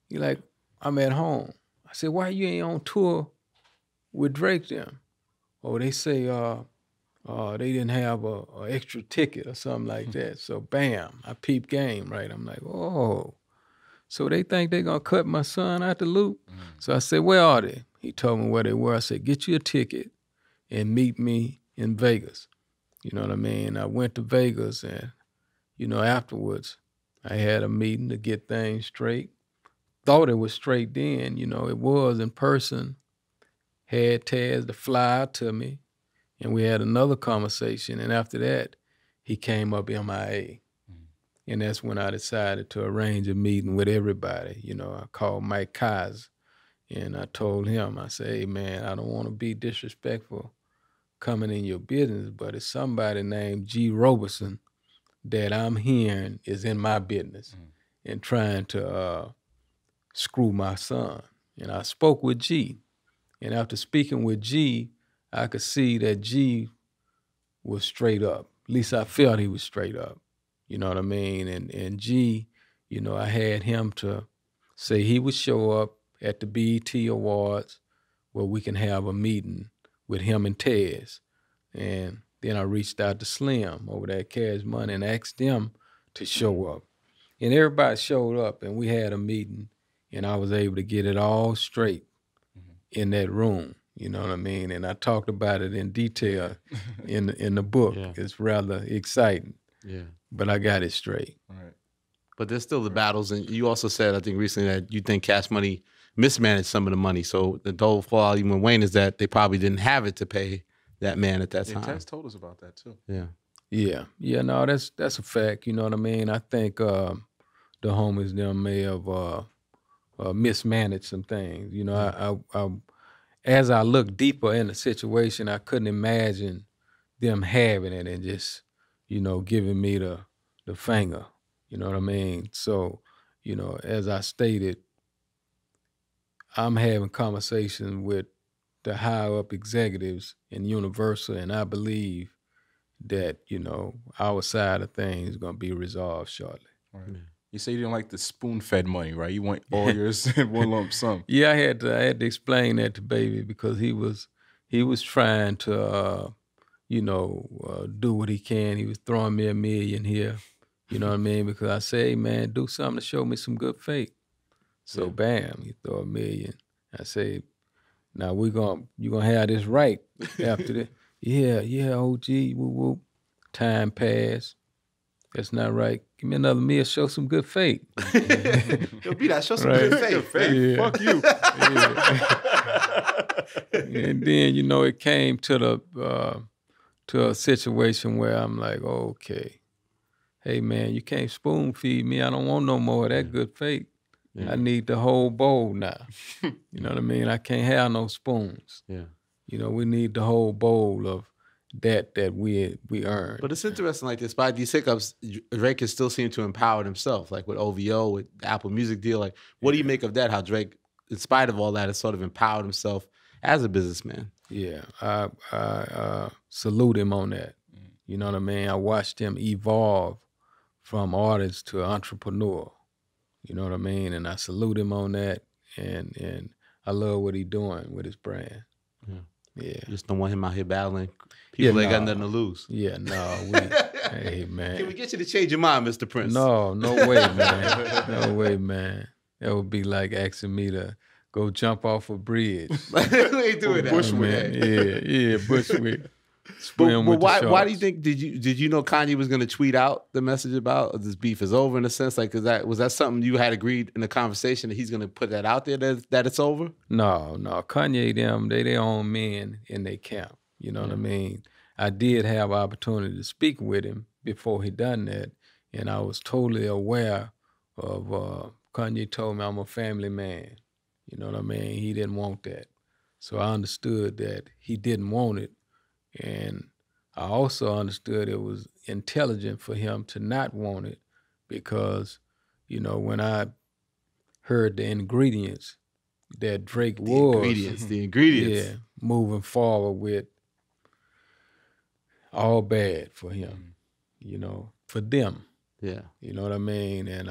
He like, I'm at home. I said, why you ain't on tour with Drake then? Oh, they say they didn't have a extra ticket or something like that. So bam, I peep game, right? I'm like, oh. So they think they're gonna cut my son out the loop? So I said, where are they? He told me where they were. I said, get you a ticket and meet me in Vegas. You know what I mean? I went to Vegas and, you know, afterwards, I had a meeting to get things straight. Thought it was straight then, you know, it was in person. Had Taz to fly out to me, and we had another conversation. And after that, he came up MIA. And that's when I decided to arrange a meeting with everybody. You know, I called Mike Kaiser, and I told him, I said, hey, man, I don't want to be disrespectful coming in your business, but it's somebody named G. Roberson that I'm hearing is in my business and trying to screw my son. And I spoke with G. And after speaking with G, I could see that G was straight up. At least I felt he was straight up. You know what I mean? And G, you know, I had him to say he would show up at the BET Awards where we can have a meeting with him and Tez. And then I reached out to Slim over there at Cash Money and asked them to show up. And everybody showed up and we had a meeting and I was able to get it all straight in that room. You know what I mean? And I talked about it in detail in the book. Yeah. It's rather exciting. Yeah. But I got it straight. Right. But there's still the battles. And you also said, I think recently, that you think Cash Money mismanaged some of the money. So the whole flaw even with Wayne is that they probably didn't have it to pay that man at that time. Taz told us about that too. Yeah. Yeah. Yeah, no, that's a fact. You know what I mean? I think the homies them may have mismanaged some things. You know, I as I look deeper in the situation, I couldn't imagine them having it and just, you know, giving me the finger. You know what I mean? So, you know, as I stated, I'm having conversations with the higher up executives in Universal, and I believe that, you know, our side of things is going to be resolved shortly. Right. Yeah. You say you didn't like the spoon-fed money, right? You want all yours in one lump sum. Yeah, I had to explain that to Baby because he was trying to, you know, do what he can. He was throwing me $1 million here, you know what I mean? Because I say, hey, man, do something to show me some good faith. So bam, he throw $1 million. I say, now you're gonna have this right after that. Yeah, OG, whoop whoop. Time passed. That's not right. Give me another meal, show some good faith. You'll be that, show some good faith. Yeah. Fuck you. Yeah. And then, you know, it came to a situation where I'm like, okay, hey man, you can't spoon feed me. I don't want no more of that good faith. Yeah. I need the whole bowl now. You know what I mean? I can't have no spoons. Yeah. You know, we need the whole bowl of that we earned. But it's interesting, like, despite these hiccups, Drake has still seemed to empower himself, like with OVO, with the Apple Music deal. Like, what do you make of that, how Drake, in spite of all that, has sort of empowered himself as a businessman? Yeah, I salute him on that. You know what I mean? I watched him evolve from artist to entrepreneur. You know what I mean? And I salute him on that, and I love what he's doing with his brand. Yeah. Yeah. You just don't want him out here battling people that got nothing to lose. Yeah, no. Hey, man. Can we get you to change your mind, Mr. Prince? No way, man. No way, man. That would be like asking me to go jump off a bridge. We ain't doing that. Bushwick. Yeah, Bushwick. But why do you think did you know Kanye was going to tweet out the message about this beef is over in a sense? Like, was that something you had agreed in the conversation that he's going to put that out there that it's over? No. Kanye they their own men in their camp. You know what I mean? I did have opportunity to speak with him before he done that, and I was totally aware of Kanye told me I'm a family man. You know what I mean? He didn't want that. So I understood that he didn't want it. And I also understood it was intelligent for him to not want it because, you know, when I heard the ingredients that Drake The ingredients. Yeah, moving forward with all bad for him, you know, for them. Yeah. You know what I mean? And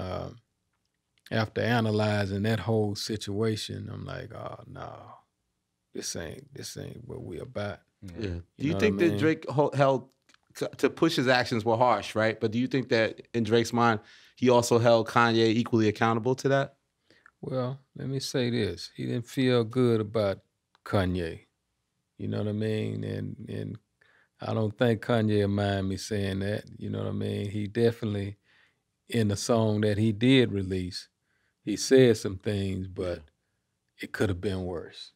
after analyzing that whole situation, I'm like, oh, no, this ain't what we about. Yeah. Do you think that Drake held to push his actions were harsh, right? But do you think that in Drake's mind, he also held Kanye equally accountable to that? Well, let me say this. He didn't feel good about Kanye. You know what I mean? And I don't think Kanye will mind me saying that. You know what I mean? He definitely, in the song that he did release, he said some things, but it could have been worse.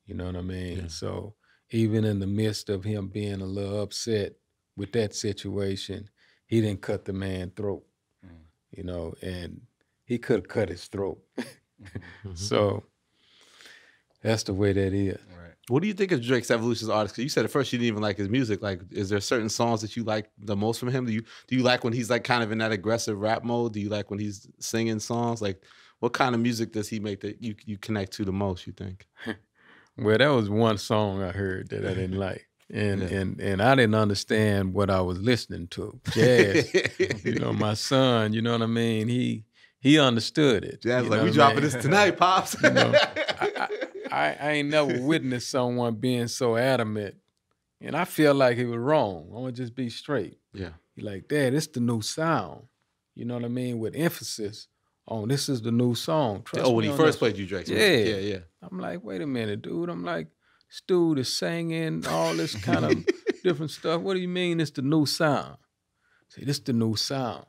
You know what I mean? Yeah. So even in the midst of him being a little upset with that situation, he didn't cut the man's throat, you know, and he could have cut his throat. So that's the way that is. Right. What do you think of Drake's evolution as an artist? Because you said at first you didn't even like his music. Like, is there certain songs that you like the most from him? Do you like when he's like kind of in that aggressive rap mode? Do you like when he's singing songs? Like, what kind of music does he make that you connect to the most, you think? Well, that was one song I heard that I didn't like. And I didn't understand what I was listening to. Jazz. You know, my son, you know what I mean? He understood it. Jazz like, we dropping this tonight, Pops. You know, I ain't never witnessed someone being so adamant. And I feel like he was wrong. I want to just be straight. Yeah. He like, Dad, it's the new sound. You know what I mean? With emphasis on this is the new song. Trust me when he first played you, Drake. Yeah. I'm like, wait a minute, dude. I'm like, this dude is singing all this kind of different stuff. What do you mean it's the new sound? I say, this the new sound.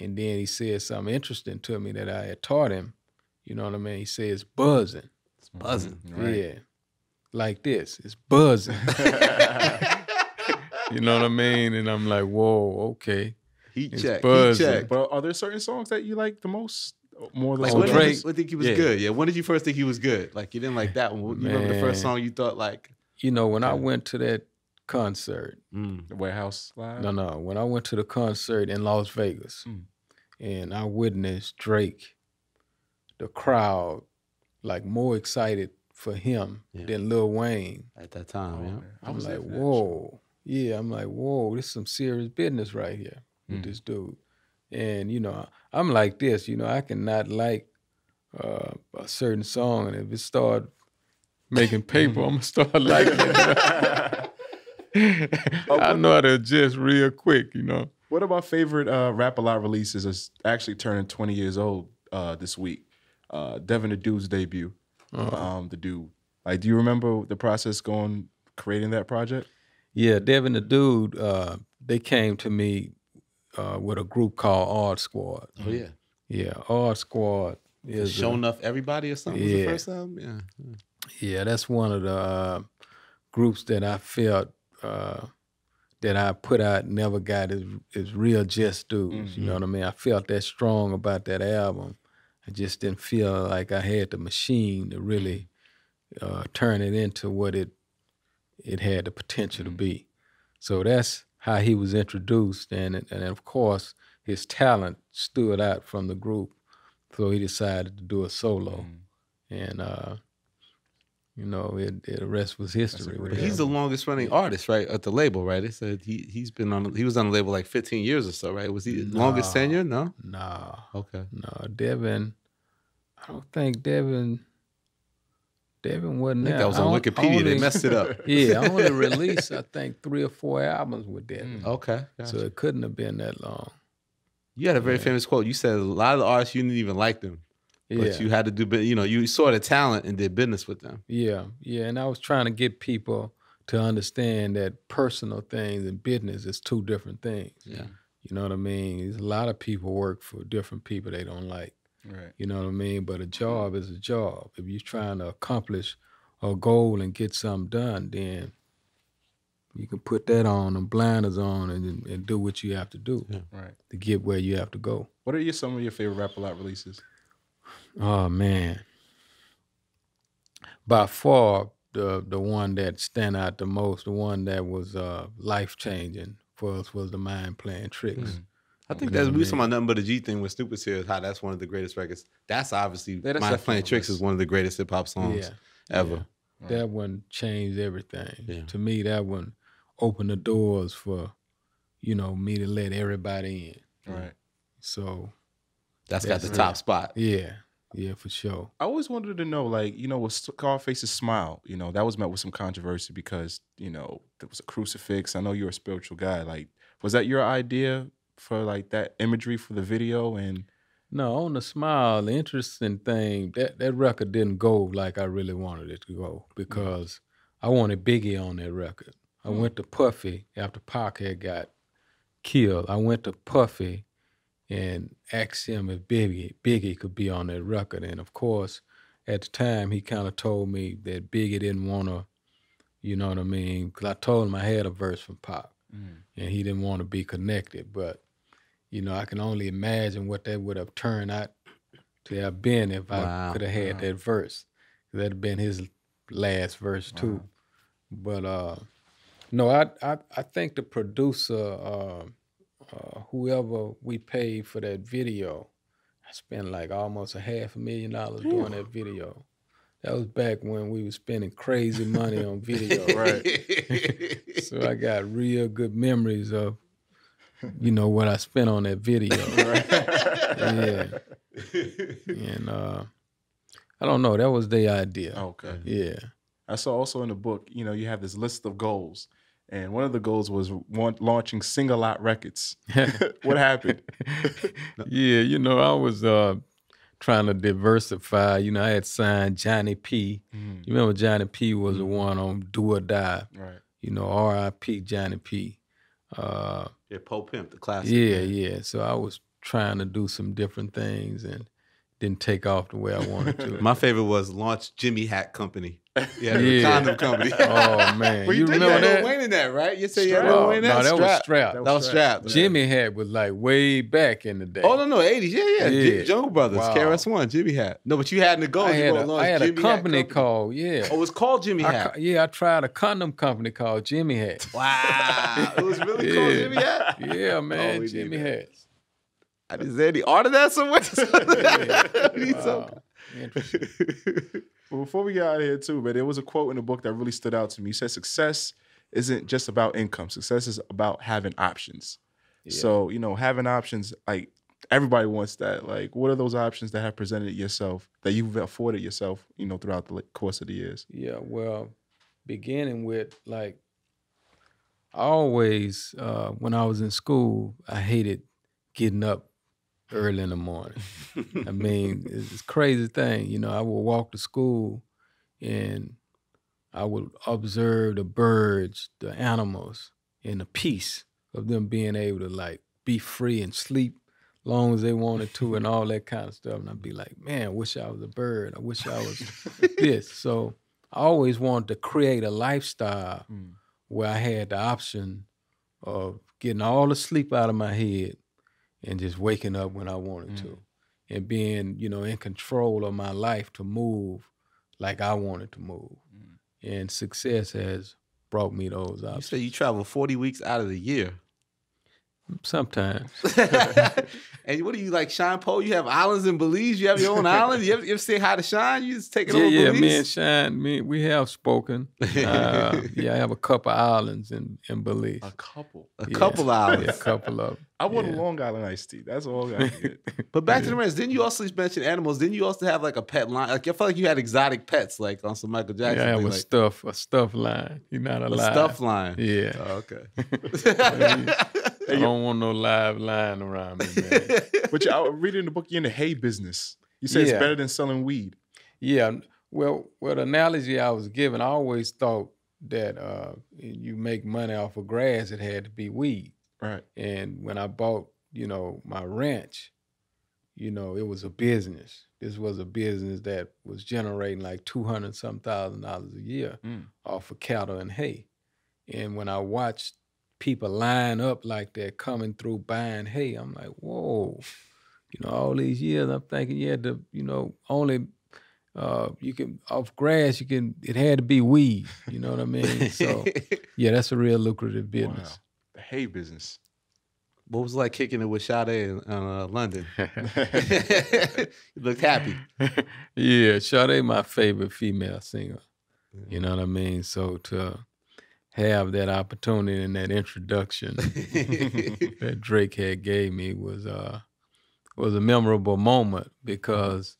And then he said something interesting to me that I had taught him. You know what I mean? He said it's buzzing. It's buzzing. Right? Yeah. Like this. It's buzzing. You know what I mean? And I'm like, whoa, okay. Heat It's check. buzzing. Heat check. But are there certain songs that you like the most? More than Like, some when Drake? did you think he was good? Yeah. When did you first think he was good? Like, you didn't like that one. You remember the first song you thought like? You know, when I went to that concert. The Warehouse Live? No. When I went to the concert in Las Vegas and I witnessed Drake, the crowd, like more excited for him than Lil Wayne. At that time, I'm like, whoa. Yeah, I'm like, whoa, this is some serious business right here with this dude. And, you know, I'm like this, you know, I cannot like a certain song, and if it start making paper, I'm going to start liking it. I know how to adjust real quick, you know. What about favorite Rap-A-Lot releases is actually turning 20 years old this week? Devin the Dude's debut, the Dude. Like, do you remember the process creating that project? Yeah, Devin the Dude, they came to me with a group called Odd Squad. Oh, yeah. Yeah, Odd Squad is Show Enough Everybody or something was the first album? Yeah. Yeah, that's one of the groups that I felt that I put out never got as real just dudes. You know what I mean? I felt that strong about that album. I just didn't feel like I had the machine to really turn it into what it had the potential to be. So that's how he was introduced, and of course his talent stood out from the group, so he decided to do a solo, and you know, the rest was history. But he's the longest running artist, right, at the label, right? They said he was on the label like 15 years or so, right? Was he the longest tenure? No? No. Okay. No, Devin, I don't think Devin Devin wasn't I think there. that was on Wikipedia. They messed it up. Yeah, I only released, I think, 3 or 4 albums with Devin. Okay. So it couldn't have been that long. You had a very famous quote. You said a lot of the artists, you didn't even like them. But you had to do, you saw the talent and did business with them. Yeah. And I was trying to get people to understand that personal things and business is 2 different things. Yeah. You know what I mean? There's a lot of people work for different people they don't like. Right. You know what I mean? But a job is a job. If you're trying to accomplish a goal and get something done, then you can put that on and blinders on and do what you have to do to get where you have to go. What are some of your favorite Rap A Lot releases? Oh, man. By far, the one that stand out the most, the one that was life-changing for us was the Mind Playing Tricks. I think that's we talking about Nothing But a G thing with Snoop here, how that's one of the greatest records. That's obviously Mind Playing Tricks is one of the greatest hip hop songs ever. Yeah. That one changed everything. Yeah. To me, that one opened the doors for, me to let everybody in. Right. So that's got the top spot. Yeah, for sure. I always wanted to know, with Scarface's Smile, that was met with some controversy because, there was a crucifix. I know you're a spiritual guy. Was that your idea for that imagery for the video? And no, on the Smile, the interesting thing, that record didn't go like I really wanted it to go because I wanted Biggie on that record. I went to Puffy after Pac had got killed. I went to Puffy and asked him if Biggie could be on that record. And of course, at the time, he kind of told me that Biggie didn't want to, you know what I mean? Because I told him I had a verse from Pac, and he didn't want to be connected. But I can only imagine what that would have turned out to have been if I could have had that verse. That'd have been his last verse too. But no, I think the producer, whoever we paid for that video, I spent almost $500,000 doing that video. That was back when we were spending crazy money on video, right? So I got real good memories of what I spent on that video. Right? Yeah. And I don't know, that was their idea. Okay. Yeah. I saw also in the book, you have this list of goals. And one of the goals was launching Sing-A-Lot Records. What happened? Yeah, I was trying to diversify. I had signed Johnny P. You remember Johnny P was the one on Do or Die. Right. R.I.P. Johnny P. Po Pimp, the classic. Yeah. So I was trying to do some different things and didn't take off the way I wanted to. My favorite was launch Jimmy Hat Company. Yeah, the condom company. Oh, man. Well, you remember that? Lil Wayne in that, right? You said you had Lil Wayne in that? No, that was Strap. That was Strap. Jimmy Hat was way back in the day. Oh, no, 80s. Yeah. Jungle Brothers, wow. KRS-One, Jimmy Hat. No, but you had to go. I had a company called, Oh, it was called Jimmy Hat. I tried a condom company called Jimmy Hat. Wow. It was really called Jimmy Hat? Yeah, man, Jimmy Hats. I didn't say any art of that somewhere. Interesting. Well, before we get out of here too, but there was a quote in the book that really stood out to me. You said success isn't just about income. Success is about having options. Yeah. So, having options, everybody wants that. What are those options that have presented yourself, that you've afforded yourself, throughout the course of the years? Yeah, well, beginning with, I always, when I was in school, I hated getting up early in the morning. I mean, it's a crazy thing. I would walk to school and I would observe the birds, the animals, and the peace of them being able to be free and sleep long as they wanted to and all that kind of stuff. And I'd be like, man, I wish I was a bird. I wish I was this. So I always wanted to create a lifestyle where I had the option of getting all the sleep out of my head and just waking up when I wanted to, and being, in control of my life to move like I wanted to move. And success has brought me those options. You say you travel 40 weeks out of the year. Sometimes. And what do you like, Shine Poe? You have islands in Belize? You have your own island? You ever say hi to Shine? You just take it over Yeah, Belize? me and Shine, we have spoken. I have a couple islands in Belize. A couple. A couple islands. Yeah, a couple of them. I want a Long Island iced tea. That's all I get. But back to the rest, didn't you also mention animals? Didn't you also have like a pet line? Like I felt like you had exotic pets, like on some Michael Jackson. Yeah, I have thing, a stuff line. You're not alive. a stuff line. Yeah. Oh, okay. I don't want no live line around me, man. But I read in the book, you're in the hay business. You say it's better than selling weed. Yeah. Well, the analogy I was given, I always thought that you make money off of grass, it had to be weed. Right. And when I bought, my ranch, it was a business. This was a business that was generating like $200,000 a year off of cattle and hay. And when I watched people line up like that coming through buying hay, I'm like, whoa. All these years I'm thinking, only you can off grass, it had to be weed. You know what I mean? So yeah, that's a real lucrative business. Wow. The hay business. What was it like kicking it with Sade in London? You looked happy. Yeah, Sade my favorite female singer. You know what I mean? So to have that opportunity and that introduction that Drake had gave me was a memorable moment because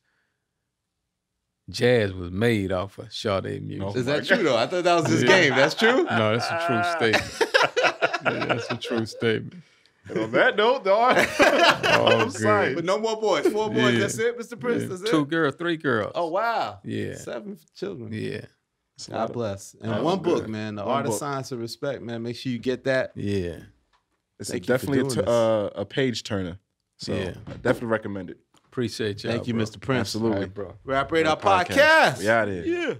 jazz was made off of Sade music. Oh, is that true though? I thought that was his game. That's true? No, that's a true statement. Yeah, that's a true statement. And on that note, dog. Good. But no more boys. 4 boys. That's it, Mr. Prince. That's it. 2 girls, 3 girls. Oh wow. Yeah. 7 children. Yeah. God bless. And one book, man. The Art of Science of Respect, man. Make sure you get that. Yeah. It's definitely a page turner. So I definitely recommend it. Appreciate y'all. Thank you, bro. Mr. Prince. Absolutely. All right, bro. Rap Radar Podcast. We out here. Yeah.